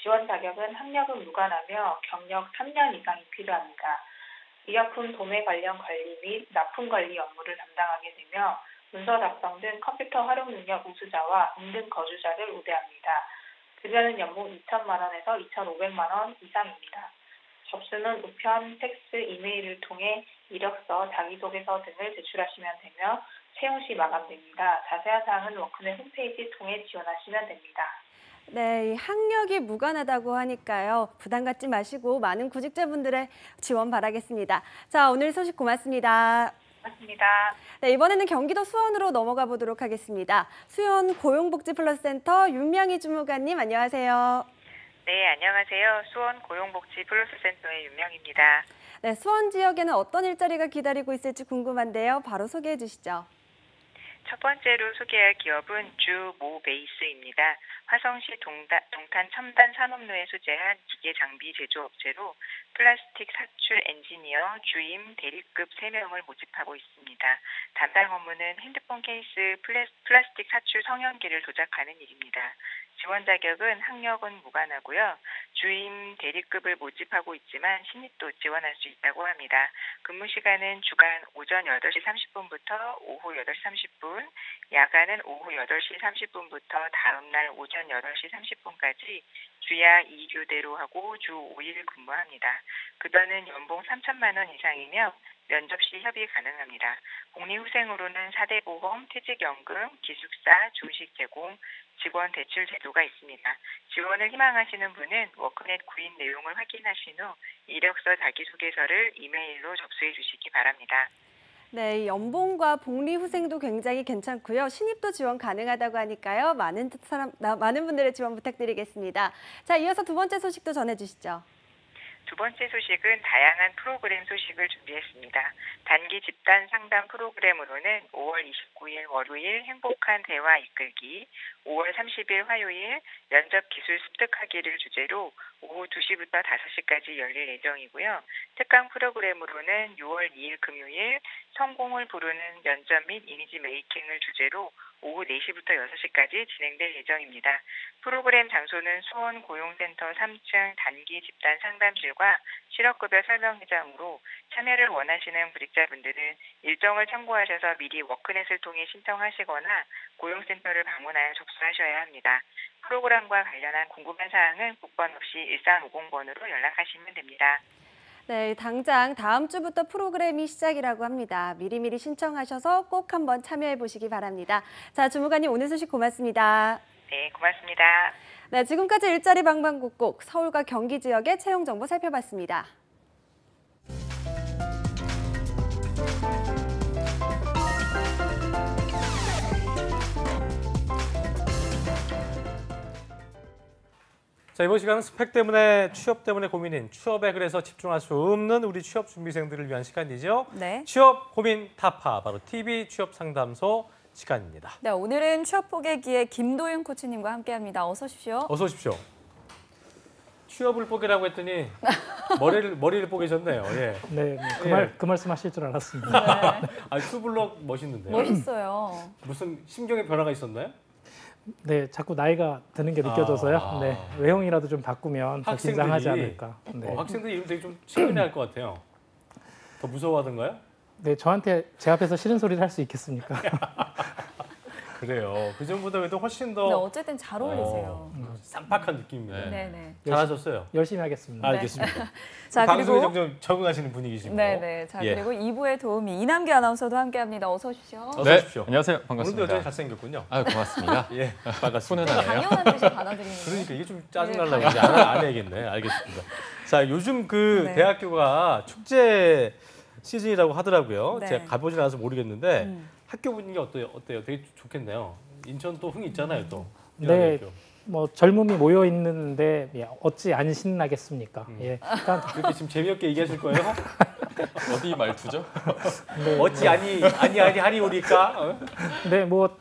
I: 지원 자격은 학력은 무관하며 경력 3년 이상이 필요합니다. 의약품 도매 관련 관리 및 납품 관리 업무를 담당하게 되며 문서 작성 등 컴퓨터 활용 능력 우수자와 인근 거주자를 우대합니다. 급여는 연봉 2천만 원에서 2,500만 원 이상입니다. 접수는 우편, 팩스, 이메일을 통해 이력서, 자기소개서 등을 제출하시면 되며 채용 시 마감됩니다. 자세한 사항은 워크넷 홈페이지 통해 지원하시면 됩니다.
E: 네, 이 학력이 무관하다고 하니까요. 부담 갖지 마시고 많은 구직자분들의 지원 바라겠습니다. 자, 오늘 소식 고맙습니다.
I: 고맙습니다.
E: 네, 이번에는 경기도 수원으로 넘어가 보도록 하겠습니다. 수원 고용복지플러스센터 윤명희 주무관님 안녕하세요.
J: 네, 안녕하세요. 수원 고용복지 플러스센터의 윤명입니다.
E: 네, 수원 지역에는 어떤 일자리가 기다리고 있을지 궁금한데요. 바로 소개해 주시죠.
J: 첫 번째로 소개할 기업은 주모베이스입니다. 화성시 동탄 첨단 산업로에 소재한 기계 장비 제조업체로 플라스틱 사출 엔지니어, 주임, 대리급 3명을 모집하고 있습니다. 담당 업무는 핸드폰 케이스, 플라스틱 사출 성형기를 도작하는 일입니다. 지원 자격은 학력은 무관하고요. 주임 대리급을 모집하고 있지만 신입도 지원할 수 있다고 합니다. 근무 시간은 주간 오전 8시 30분부터 오후 8시 30분, 야간은 오후 8시 30분부터 다음 날 오전 8시 30분까지 주야 2교대로 하고 주 5일 근무합니다. 급여는 연봉 3천만 원 이상이며 면접 시 협의 가능합니다. 복리후생으로는 4대 보험, 퇴직연금, 기숙사, 조식 제공, 직원 대출 제도가 있습니다. 지원을 희망하시는 분은 워크넷 구인 내용을 확인하신 후 이력서 자기소개서를 이메일로 접수해 주시기 바랍니다.
E: 네, 연봉과 복리후생도 굉장히 괜찮고요. 신입도 지원 가능하다고 하니까요. 많은 분들의 지원 부탁드리겠습니다. 자, 이어서 두 번째 소식도 전해주시죠.
J: 두 번째 소식은 다양한 프로그램 소식을 준비했습니다. 단기 집단 상담 프로그램으로는 5월 29일 월요일 행복한 대화 이끌기, 5월 30일 화요일 면접 기술 습득하기를 주제로 오후 2시부터 5시까지 열릴 예정이고요. 특강 프로그램으로는 6월 2일 금요일 성공을 부르는 면접 및 이미지 메이킹을 주제로 오후 4시부터 6시까지 진행될 예정입니다. 프로그램 장소는 수원 고용센터 3층 단기 집단 상담실과 실업급여 설명회장으로 참여를 원하시는 구직자분들은 일정을 참고하셔서 미리 워크넷을 통해 신청하시거나 고용센터를 방문하여 접수하셔야 합니다. 프로그램과 관련한 궁금한 사항은 국번 없이 1350번으로 연락하시면 됩니다.
E: 네, 당장 다음 주부터 프로그램이 시작이라고 합니다. 미리미리 신청하셔서 꼭 한번 참여해 보시기 바랍니다. 자, 주무관님 오늘 소식 고맙습니다.
J: 네, 고맙습니다.
E: 네, 지금까지 일자리 방방곡곡 서울과 경기 지역의 채용 정보 살펴봤습니다.
A: 자, 이번 시간은 스펙 때문에 취업 때문에 고민인 취업에 그래서 집중할 수 없는 우리 취업 준비생들을 위한 시간이죠.
B: 네.
A: 취업 고민 타파 바로 TV 취업 상담소 시간입니다.
B: 네, 오늘은 취업 포개기의 김도윤 코치님과 함께합니다. 어서 오십시오.
A: 어서 오십시오. 취업을 포기라고 했더니 머리를 포개셨네요. 예.
K: 네, 그 말씀하실 줄 알았습니다.
B: 네.
A: 아, 투블럭 멋있는데요.
B: 멋있어요.
A: 무슨 심경의 변화가 있었나요?
K: 네, 자꾸 나이가 드는 게 느껴져서요. 네, 외형이라도 좀 바꾸면 더 긴장하지 않을까. 네.
A: 학생들 이름 되게 좀 친근해할 것 같아요. 더 무서워하던가요?
K: 네, 저한테 제 앞에서 싫은 소리를 할 수 있겠습니까?
A: 그래요. 그 전보다 그래도 훨씬 더
B: 네, 어쨌든 잘 어울리세요.
A: 쌈박한 느낌입니다.
B: 네, 네.
A: 잘하셨어요.
K: 열심히 하겠습니다.
A: 알겠습니다.
B: 자,
A: 방송에
B: 그리고
A: 점점 적응하시는 분위기시고.
B: 네, 네. 자,
A: 예.
B: 그리고 2부의 도우미 이남규 아나운서도 함께합니다. 어서 오십시오.
A: 어서
F: 네,
A: 오십시오.
F: 안녕하세요. 반갑습니다.
A: 오늘도 여전히 잘생겼군요.
F: 아, 고맙습니다.
A: 예, 반갑습니다.
B: 당연한 뜻이 받아들이는 거예요.
A: 그러니까 이게 좀 짜증나려고 이제 안 해야겠네. 알겠습니다. 자, 요즘 그
B: 네.
A: 대학교가 축제 시즌이라고 하더라고요.
B: 네.
A: 제가 가보진 않아서 모르겠는데 학교 분위기 어때요? 되게 좋겠네요. 인천 또 흥 있잖아요, 또.
K: 네,
A: 대학교.
K: 뭐 젊음이 모여 있는데 어찌 안 신나겠습니까? 예, 그러니까
A: 그렇게 지금 재미없게 얘기하실 거예요?
F: 어디 말투죠?
K: 네,
A: 어찌 아니 하니 오리까? 어?
K: 네, 뭐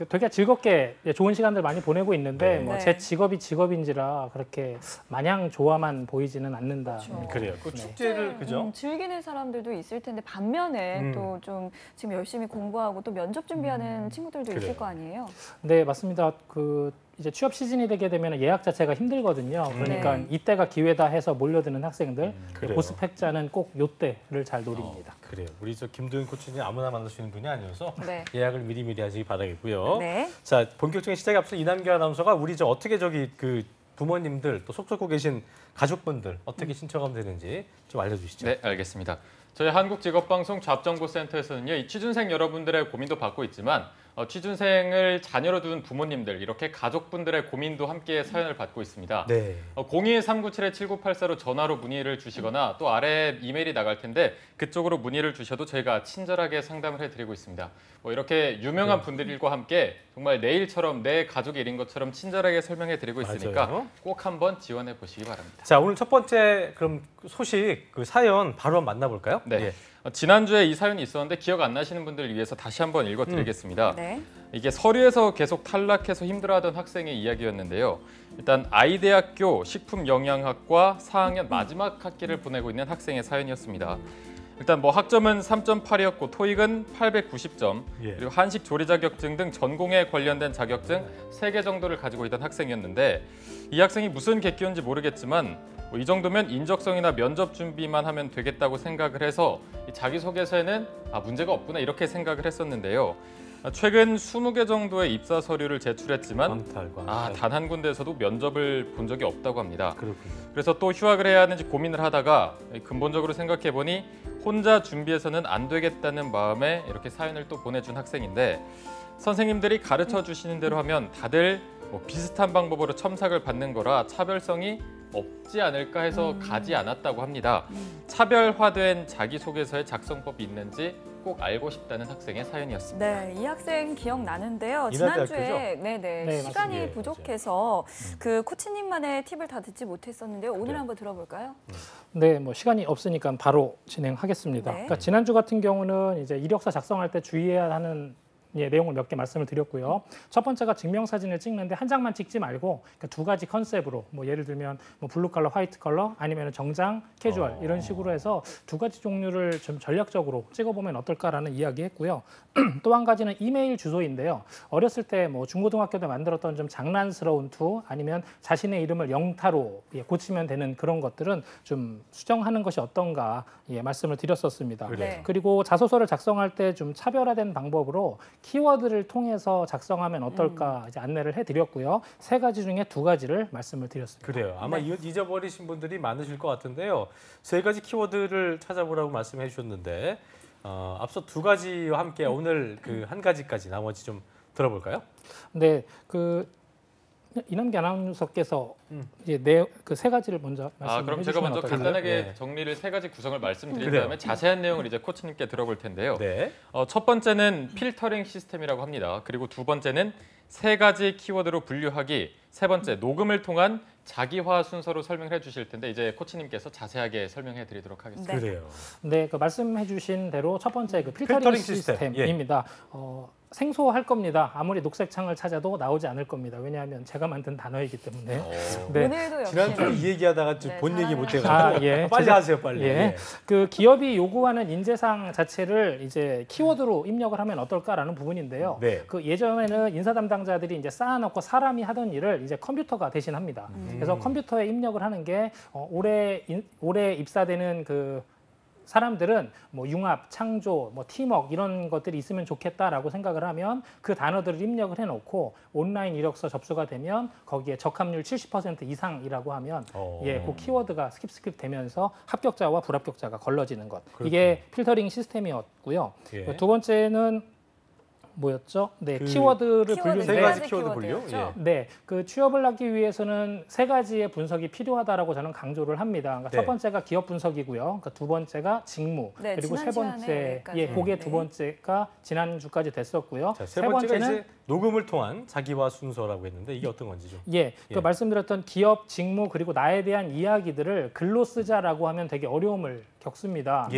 K: 되게 즐겁게 좋은 시간들 많이 보내고 있는데
A: 네.
K: 뭐 제 직업이 직업인지라 그렇게 마냥 좋아만 보이지는 않는다.
B: 그렇죠.
A: 그래요. 그 축제를 그죠?
B: 즐기는 사람들도 있을 텐데 반면에 또 좀 지금 열심히 공부하고 또 면접 준비하는 친구들도
A: 그래요.
B: 있을 거 아니에요?
K: 네, 맞습니다. 그 이제 취업 시즌이 되게 되면 예약 자체가 힘들거든요. 그러니까
B: 네.
K: 이때가 기회다 해서 몰려드는 학생들,
A: 그래요.
K: 고스펙자는 꼭 요때를 잘 노립니다.
A: 그래요. 우리 저 김도윤 코치님 아무나 만날 수 있는 분이 아니어서
B: 네.
A: 예약을 미리미리 하시기 바라겠고요.
B: 네.
A: 자, 본격적인 시작에 앞서 이남규 아나운서가 우리 저 어떻게 그 부모님들 또 속 썩고 계신 가족분들 어떻게 신청하면 되는지 좀 알려주시죠.
F: 네, 알겠습니다. 저희 한국직업방송 잡정보센터에서는요, 이 취준생 여러분들의 고민도 받고 있지만 취준생을 자녀로 둔 부모님들, 이렇게 가족분들의 고민도 함께 사연을 받고 있습니다.
A: 네.
F: 021-397-7984로 전화로 문의를 주시거나 또 아래 이메일이 나갈 텐데 그쪽으로 문의를 주셔도 저희가 친절하게 상담을 해드리고 있습니다. 뭐 이렇게 유명한 분들과 함께 정말 내일처럼 내 가족의 일인 것처럼 친절하게 설명해드리고 있으니까
A: 맞아요.
F: 꼭 한번 지원해 보시기 바랍니다.
A: 자, 오늘 첫 번째 그럼 소식 그 사연 바로 한번 만나볼까요?
F: 네.
A: 예.
F: 지난주에 이 사연이 있었는데 기억 안 나시는 분들을 위해서 다시 한번 읽어드리겠습니다.
B: 네.
F: 이게 서류에서 계속 탈락해서 힘들어하던 학생의 이야기였는데요. 일단 아이대학교 식품영양학과 4학년 마지막 학기를 보내고 있는 학생의 사연이었습니다.
L: 일단 뭐 학점은 3.8이었고 토익은 890점,
A: 예.
L: 그리고 한식 조리 자격증 등 전공에 관련된 자격증 3개 정도를 가지고 있던 학생이었는데 이 학생이 무슨 객기인지 모르겠지만 뭐 이 정도면 인적성이나 면접 준비만 하면 되겠다고 생각을 해서 이 자기소개서에는 문제가 없구나 이렇게 생각을 했었는데요. 최근 20개 정도의 입사 서류를 제출했지만 단 한 군데에서도 면접을 본 적이 없다고 합니다.
A: 그렇군요.
L: 그래서 또 휴학을 해야 하는지 고민을 하다가 근본적으로 생각해 보니 혼자 준비해서는 안 되겠다는 마음에 이렇게 사연을 또 보내준 학생인데 선생님들이 가르쳐 주시는 대로 하면 다들 뭐 비슷한 방법으로 첨삭을 받는 거라 차별성이 없지 않을까 해서 가지 않았다고 합니다. 차별화된 자기소개서의 작성법이 있는지 꼭 알고 싶다는 학생의 사연이었습니다.
B: 네, 이 학생 기억나는데요.
A: 인하대학교죠?
B: 지난주에
K: 네,
B: 시간이
A: 맞습니다.
B: 부족해서 그 코치님만의 팁을 다 듣지 못했었는데요. 오늘
A: 그래요.
B: 한번 들어볼까요?
K: 네, 뭐 시간이 없으니까 바로 진행하겠습니다.
B: 네.
K: 그러니까 지난주 같은 경우는 이제 이력서 작성할 때 주의해야 하는 내용을 몇 개 말씀을 드렸고요. 첫 번째가 증명사진을 찍는데 한 장만 찍지 말고 그러니까 2가지 컨셉으로 뭐 예를 들면 뭐 블루 컬러, 화이트 컬러 아니면 정장, 캐주얼 이런 식으로 해서 2가지 종류를 좀 전략적으로 찍어보면 어떨까라는 이야기했고요. 또 한 가지는 이메일 주소인데요. 어렸을 때 뭐 중고등학교 때 만들었던 좀 장난스러운 투 아니면 자신의 이름을 영타로 고치면 되는 그런 것들은 좀 수정하는 것이 어떤가 말씀을 드렸었습니다.
A: 그래요.
K: 그리고 자소서를 작성할 때 좀 차별화된 방법으로 키워드를 통해서 작성하면 어떨까 이제 안내를 해드렸고요. 3가지 중에 2가지를 말씀을 드렸습니다.
A: 그래요. 아마 잊어버리신 분들이 많으실 것 같은데요. 3가지 키워드를 찾아보라고 말씀해 주셨는데 앞서 2가지와 함께 오늘 그 1가지까지 나머지 좀 들어볼까요?
K: 네, 이남기 아나운서께서 이제 그 3가지를 먼저 말씀해
L: 그럼 제가
K: 주시면
L: 먼저
K: 어떨까요?
L: 간단하게
A: 네.
L: 정리를 3가지 구성을 말씀드린
A: 그래요.
L: 다음에 자세한 내용을 이제 코치님께 들어볼 텐데요.
A: 네.
L: 첫 번째는 필터링 시스템이라고 합니다. 그리고 2번째는 3가지 키워드로 분류하기, 3번째 녹음을 통한 자기화 순서로 설명을 해주실 텐데 이제 코치님께서 자세하게 설명해 드리도록 하겠습니다.
B: 네.
A: 그래요.
K: 네, 그 말씀해주신 대로 첫 번째 그 필터링 시스템입니다. 생소할 겁니다. 아무리 녹색 창을 찾아도 나오지 않을 겁니다. 왜냐하면 제가 만든 단어이기 때문에. 네.
B: 오늘도 역시
A: 지난주에 이 얘기하다가
B: 네,
A: 본 얘기 못 해가지고 빨리
K: 제가-
A: 하세요, 빨리.
K: 예. 그 기업이 요구하는 인재상 자체를 이제 키워드로 입력을 하면 어떨까라는 부분인데요.
A: 네.
K: 그 예전에는 인사 담당자들이 이제 쌓아놓고 사람이 하던 일을 이제 컴퓨터가 대신합니다. 그래서 컴퓨터에 입력을 하는 게 올해 입사되는 그 사람들은 뭐 융합, 창조, 뭐 팀워크 이런 것들이 있으면 좋겠다라고 생각을 하면 그 단어들을 입력을 해놓고 온라인 이력서 접수가 되면 거기에 적합률 70% 이상이라고 하면 그 키워드가 스킵 되면서 합격자와 불합격자가 걸러지는 것. 이게 필터링 시스템이었고요.
A: 예.
K: 2번째는 뭐였죠? 네, 키워드를 분류해
A: 3가지 키워드 분류. 예.
K: 네, 그 취업을 하기 위해서는 3가지의 분석이 필요하다라고 저는 강조를 합니다. 그러니까
A: 네.
K: 첫 번째가 기업 분석이고요. 그러니까 2번째가 직무,
B: 네,
K: 그리고
B: 지난
K: 3번째,
B: 시간에
K: 그게
B: 네.
K: 2번째가 지난주까지 됐었고요.
A: 자, 3번째가 이제 녹음을 통한 자기화 순서라고 했는데 이게 어떤 건지 좀.
K: 그 말씀드렸던 기업, 직무 그리고 나에 대한 이야기들을 글로 쓰자라고 하면 되게 어려움을 겪습니다.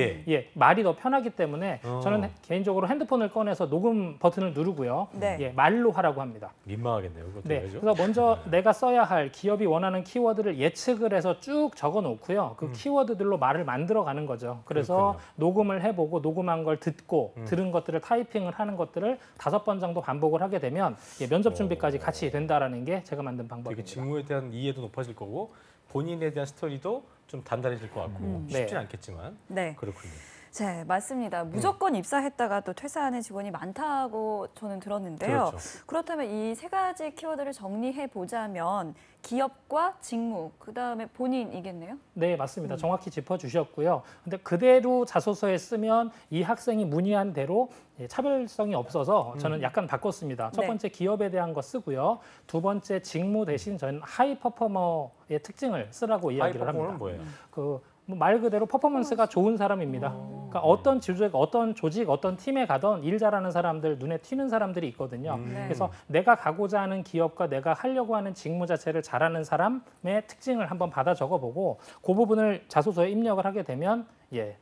K: 말이 더 편하기 때문에 저는 개인적으로 핸드폰을 꺼내서 녹음 버튼을 누르고요.
B: 네.
K: 말로 하라고 합니다.
A: 민망하겠네요. 그것도
K: 네,
A: 그죠?
K: 그래서 먼저 내가 써야 할 기업이 원하는 키워드를 예측을 해서 쭉 적어 놓고요. 그 키워드들로 말을 만들어 가는 거죠. 그래서
A: 그렇군요.
K: 녹음을 해보고 녹음한 걸 듣고 들은 것들을 타이핑을 하는 것들을 5번 정도 반복을 하게 되면 면접 준비까지 같이 된다라는 게 제가 만든
A: 되게
K: 방법입니다.
A: 직무에 대한 이해도 높아질 거고 본인에 대한 스토리도 좀 단단해질 것 같고 쉽진
K: 네.
A: 않겠지만
B: 네.
A: 그렇군요.
B: 네, 맞습니다. 무조건 입사했다가 또 퇴사하는 직원이 많다고 저는 들었는데요.
A: 그렇죠.
B: 그렇다면 이 3가지 키워드를 정리해 보자면 기업과 직무, 그다음에 본인이겠네요.
K: 네, 맞습니다. 정확히 짚어주셨고요. 근데 그대로 자소서에 쓰면 이 학생이 문의한 대로 차별성이 없어서 저는 약간 바꿨습니다. 첫
B: 네.
K: 번째 기업에 대한 거 쓰고요. 2번째 직무 대신 저는 하이 퍼포머의 특징을 쓰라고 이야기를 합니다.
A: 하이퍼포머는 뭐예요?
K: 말 그대로 퍼포먼스가 좋은 사람입니다. 그러니까 어떤 조직, 어떤 팀에 가던 일 잘하는 사람들, 눈에 튀는 사람들이 있거든요. 그래서 내가 가고자 하는 기업과 내가 하려고 하는 직무 자체를 잘하는 사람의 특징을 한번 받아 적어보고 그 부분을 자소서에 입력을 하게 되면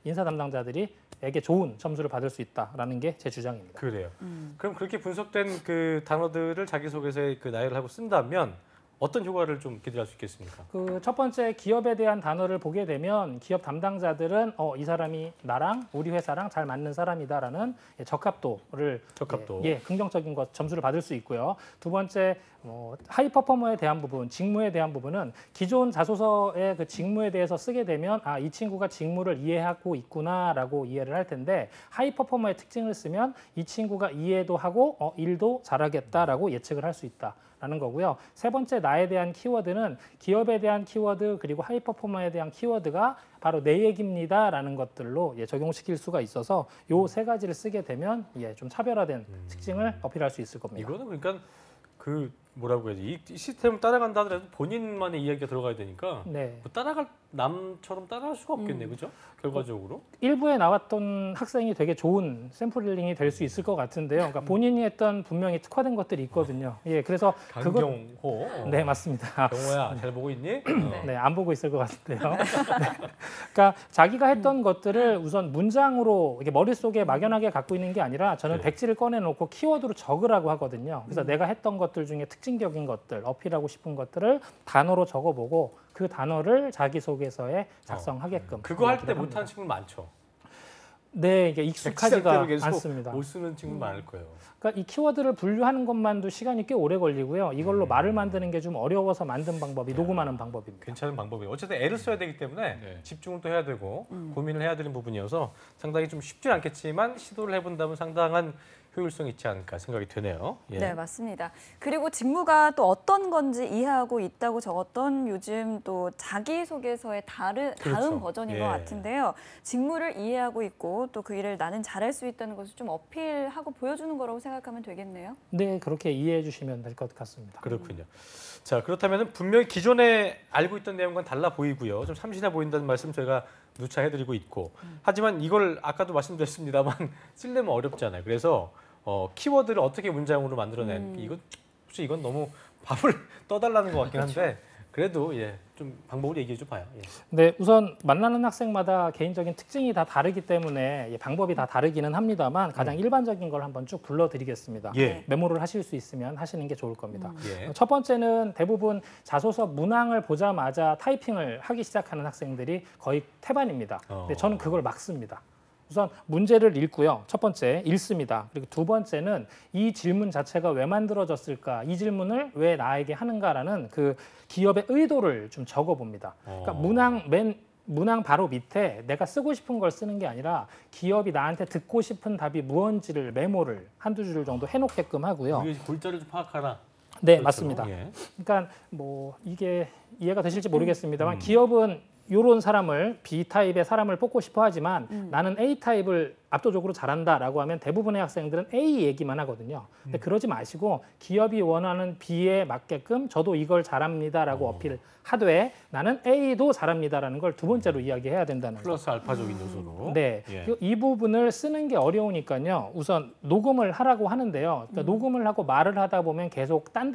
K: 인사 담당자들이 에게 좋은 점수를 받을 수 있다라는 게 제 주장입니다.
A: 그래요. 그럼 그렇게 분석된 그 단어들을 자기소개서에 그 나열을 하고 쓴다면 어떤 효과를 좀 기대할 수 있겠습니까?
K: 그 첫 번째 기업에 대한 단어를 보게 되면 기업 담당자들은 이 사람이 나랑 우리 회사랑 잘 맞는 사람이다라는 적합도를 긍정적인 것 점수를 받을 수 있고요. 두 번째 하이 퍼포머에 대한 부분, 직무에 대한 부분은 기존 자소서의 그 직무에 대해서 쓰게 되면 이 친구가 직무를 이해하고 있구나라고 이해를 할 텐데 하이 퍼포머의 특징을 쓰면 이 친구가 이해도 하고 일도 잘하겠다라고 예측을 할 수 있다. 라는 거고요. 세 번째 나에 대한 키워드는 기업에 대한 키워드 그리고 하이퍼포머에 대한 키워드가 바로 내 얘기입니다라는 것들로 적용시킬 수가 있어서 요 세 가지를 쓰게 되면 좀 차별화된 특징을 어필할 수 있을 겁니다.
A: 이거는 그러니까 그 뭐라고 해야지 이 시스템을 따라간다 하더라도 본인만의 이야기가 들어가야 되니까
K: 네.
A: 뭐 따라갈 남처럼 따라할 수가 없겠네, 그죠? 결과적으로.
K: 일부에 나왔던 학생이 되게 좋은 샘플링이 될 수 있을 것 같은데요. 그러니까 본인이 했던 분명히 특화된 것들이 있거든요. 그래서
A: 강경호.
K: 네, 맞습니다.
A: 경호야, 잘 보고 있니?
K: 네, 안 보고 있을 것 같은데요. 네. 그러니까 자기가 했던 것들을 우선 문장으로 이렇게 머릿속에 막연하게 갖고 있는 게 아니라 저는 백지를 꺼내놓고 키워드로 적으라고 하거든요. 그래서 내가 했던 것들 중에 특징적인 것들, 어필하고 싶은 것들을 단어로 적어보고 그 단어를 자기소개서에 작성하게끔.
A: 그거 할 때 못하는 친구 많죠.
K: 네, 이게 익숙하지가
A: 계속
K: 않습니다.
A: 못 쓰는 친구 많을 거예요.
K: 그러니까 이 키워드를 분류하는 것만도 시간이 꽤 오래 걸리고요. 이걸로 말을 만드는 게 좀 어려워서 만든 방법이 녹음하는 방법입니다.
A: 괜찮은 방법이에요. 어쨌든 애를 써야 되기 때문에 집중을 또 해야 되고 고민을 해야 되는 부분이어서 상당히 좀 쉽지 않겠지만 시도를 해본다면 상당한 효율성이 있지 않을까 생각이 되네요.
B: 네, 맞습니다. 그리고 직무가 또 어떤 건지 이해하고 있다고 적었던 요즘 또 자기소개서의 다음 버전인 것 같은데요. 직무를 이해하고 있고 또 그 일을 나는 잘할 수 있다는 것을 좀 어필하고 보여주는 거라고 생각하면 되겠네요.
K: 네, 그렇게 이해해 주시면 될 것 같습니다.
A: 그렇군요. 자, 그렇다면 분명히 기존에 알고 있던 내용과는 달라 보이고요. 좀 참신해 보인다는 말씀 저희가 누차 해드리고 있고 하지만 이걸 아까도 말씀드렸습니다만 쓰려면 어렵잖아요. 그래서 키워드를 어떻게 문장으로 만들어낸 이건 너무 밥을 떠달라는 것 같긴 한데 그래도 좀 방법을 얘기해 줘 봐요.
K: 네, 우선 만나는 학생마다 개인적인 특징이 다 다르기 때문에 방법이 다 다르기는 합니다만 가장 일반적인 걸 한번 쭉 불러드리겠습니다. 메모를 하실 수 있으면 하시는 게 좋을 겁니다. 첫 번째는 대부분 자소서 문항을 보자마자 타이핑을 하기 시작하는 학생들이 거의 태반입니다. 근데 저는 그걸 막습니다. 우선 문제를 읽고요. 첫 번째, 읽습니다. 그리고 두 번째는 이 질문 자체가 왜 만들어졌을까? 이 질문을 왜 나에게 하는가라는 그 기업의 의도를 좀 적어봅니다. 그러니까 문항 바로 밑에 내가 쓰고 싶은 걸 쓰는 게 아니라 기업이 나한테 듣고 싶은 답이 무언지를 메모를 한두 줄 정도 해놓게끔 하고요.
A: 골자를 좀 파악하라.
K: 네, 그렇죠. 맞습니다. 그러니까 뭐 이게 이해가 되실지 모르겠습니다만 기업은 이런 사람을 B타입의 사람을 뽑고 싶어 하지만 나는 A타입을 압도적으로 잘한다라고 하면 대부분의 학생들은 A 얘기만 하거든요. 근데 그러지 마시고 기업이 원하는 B에 맞게끔 저도 이걸 잘합니다라고 어필을 하되 나는 A도 잘합니다라는 걸 두 번째로 이야기해야 된다는 거죠.
A: 플러스 알파적인 요소로.
K: 네, 이 부분을 쓰는 게 어려우니까요. 우선 녹음을 하라고 하는데요. 그러니까 녹음을 하고 말을 하다 보면 계속 딴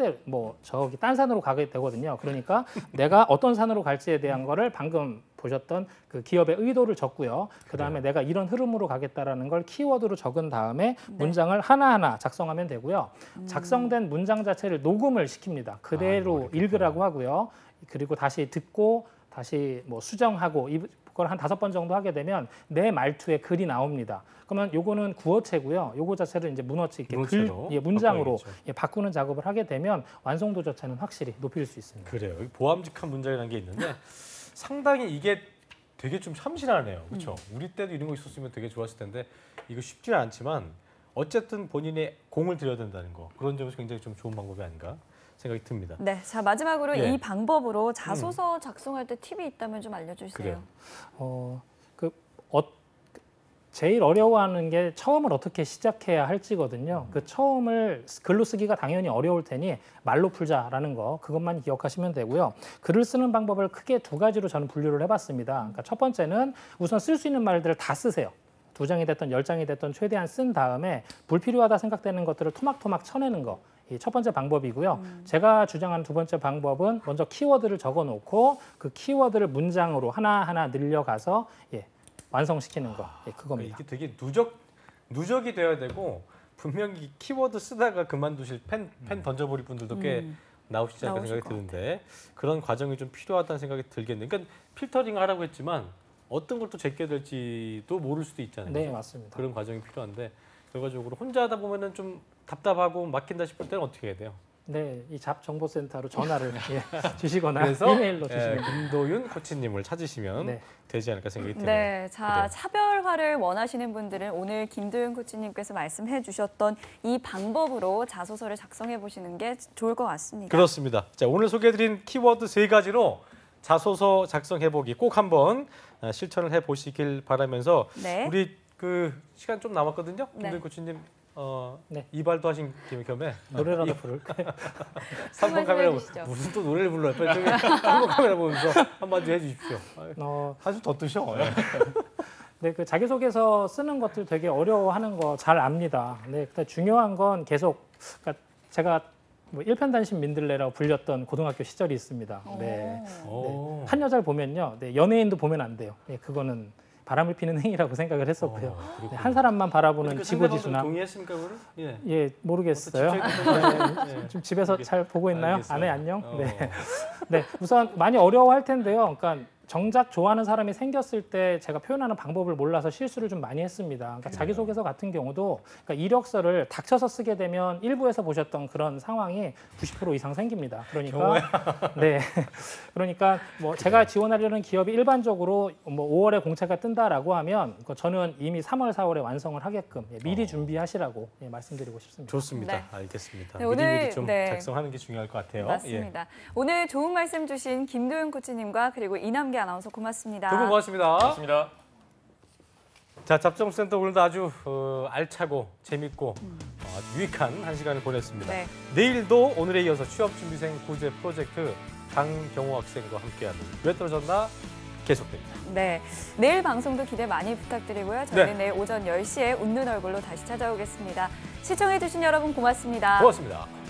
K: 산으로 가게 되거든요. 그러니까 내가 어떤 산으로 갈지에 대한 거를 방금 보셨던 그 기업의 의도를 적고요. 그다음에 내가 이런 흐름으로 가겠다라는 걸 키워드로 적은 다음에 문장을 하나하나 작성하면 되고요. 작성된 문장 자체를 녹음을 시킵니다. 그대로 읽으라고 하고요. 그리고 다시 듣고 다시 뭐 수정하고 이걸 한 5번 정도 하게 되면 내 말투에 글이 나옵니다. 그러면 요거는 구어체고요. 요거 자체를 이제 문어체 이렇게 문장으로 바꾸는 작업을 하게 되면 완성도 자체는 확실히 높일 수 있습니다.
A: 그래요. 보암직한 문장이라는 게 있는데 상당히 이게 되게 좀 참신하네요. 그렇죠? 우리 때도 이런 거 있었으면 되게 좋았을 텐데 이거 쉽지는 않지만 어쨌든 본인의 공을 들여야 된다는 거 그런 점에서 굉장히 좀 좋은 방법이 아닌가 생각이 듭니다.
B: 네, 자 마지막으로 이 방법으로 자소서 작성할 때 팁이 있다면 좀 알려주세요.
K: 제일 어려워하는 게 처음을 어떻게 시작해야 할지거든요. 그 처음을 글로 쓰기가 당연히 어려울 테니 말로 풀자라는 거 그것만 기억하시면 되고요. 글을 쓰는 방법을 크게 두 가지로 저는 분류를 해봤습니다. 그러니까 첫 번째는 우선 쓸 수 있는 말들을 다 쓰세요. 2장이 됐든 10장이 됐든 최대한 쓴 다음에 불필요하다 생각되는 것들을 토막토막 쳐내는 거. 이 첫 번째 방법이고요. 제가 주장하는 두 번째 방법은 먼저 키워드를 적어놓고 그 키워드를 문장으로 하나하나 늘려가서 완성시키는 거. 그겁니다.
A: 이게 되게 누적이 되어야 되고 분명히 키워드 쓰다가 그만두실 펜 던져버릴 분들도 꽤 나오시지 않을까
B: 나오실
A: 생각이
B: 것
A: 드는데 그런 과정이 좀 필요하다는 생각이 들겠네요. 그러니까 필터링을 하라고 했지만 어떤 걸 또 제껴야 될지도 모를 수도 있잖아요.
K: 네, 맞습니다.
A: 그런 과정이 필요한데 결과적으로 혼자 하다 보면은 좀 답답하고 막힌다 싶을 때는 어떻게 해야 돼요?
K: 네, 이 잡정보센터로 전화를 주시거나
A: 그래서
K: 이메일로 주시면
A: 김도윤 코치님을 찾으시면
K: 네.
A: 되지 않을까 생각이 드네요.
B: 네, 자
A: 그래요.
B: 차별화를 원하시는 분들은 오늘 김도윤 코치님께서 말씀해 주셨던 이 방법으로 자소서를 작성해 보시는 게 좋을 것 같습니다.
A: 그렇습니다. 자, 오늘 소개해드린 키워드 3가지로 자소서 작성해보기 꼭 한번 실천을 해보시길 바라면서
B: 네.
A: 우리 그 시간 좀 남았거든요.
B: 네.
A: 김도윤 코치님
K: 네.
A: 이발도 하신 겸에
K: 노래라도 부를까요?
A: 3번 카메라
B: 해주시죠.
A: 무슨 또 노래를 불러요? 빨리 저기 3번 카메라 보면서 한마디 해주십시오. 한숨 더 뜨셔.
K: 네, 그 자기소개서 쓰는 것들 되게 어려워하는 거 잘 압니다. 네, 근데 중요한 건 계속 그러니까 제가 뭐 일편단심 민들레라고 불렸던 고등학교 시절이 있습니다. 네. 네. 한 여자를 보면요, 네, 연예인도 보면 안 돼요. 네, 그거는 바람을 피는 행위라고 생각을 했었고요. 네, 한 사람만 바라보는 지고지순함.
A: 동의했습니까, 그거를? 예.
K: 예, 모르겠어요. 네, 좀 집에서 잘 보고 있나요?
A: 알겠어요.
K: 아내 안녕. 네. 네, 우선 많이 어려워할 텐데요. 그러니까 정작 좋아하는 사람이 생겼을 때 제가 표현하는 방법을 몰라서 실수를 좀 많이 했습니다. 그러니까 자기소개서 같은 경우도 그러니까 이력서를 닥쳐서 쓰게 되면 일부에서 보셨던 그런 상황이 90% 이상 생깁니다. 그러니까 네, 그러니까 뭐 제가 지원하려는 기업이 일반적으로 뭐 5월에 공채가 뜬다라고 하면 저는 이미 3월, 4월에 완성을 하게끔 미리 준비하시라고 말씀드리고 싶습니다.
A: 좋습니다.
B: 네.
A: 알겠습니다.
B: 네,
A: 미리미리 좀
B: 네.
A: 작성하는 게 중요할 것 같아요.
B: 맞습니다. 오늘 좋은 말씀 주신 김도윤 코치님과 그리고 이남기 아나운서 고맙습니다.
A: 두 분 고맙습니다.
L: 고맙습니다.
A: 자, 잡정센터 오늘도 아주 알차고 재밌고 아주 유익한 한 시간을 보냈습니다.
B: 네.
A: 내일도 오늘에 이어서 취업준비생 구제 프로젝트 강경호 학생과 함께하는 왜 떨어졌나 계속됩니다.
B: 네, 내일 방송도 기대 많이 부탁드리고요. 저희는
A: 네.
B: 내일 오전 10시에 웃는 얼굴로 다시 찾아오겠습니다. 시청해주신 여러분 고맙습니다.
A: 고맙습니다.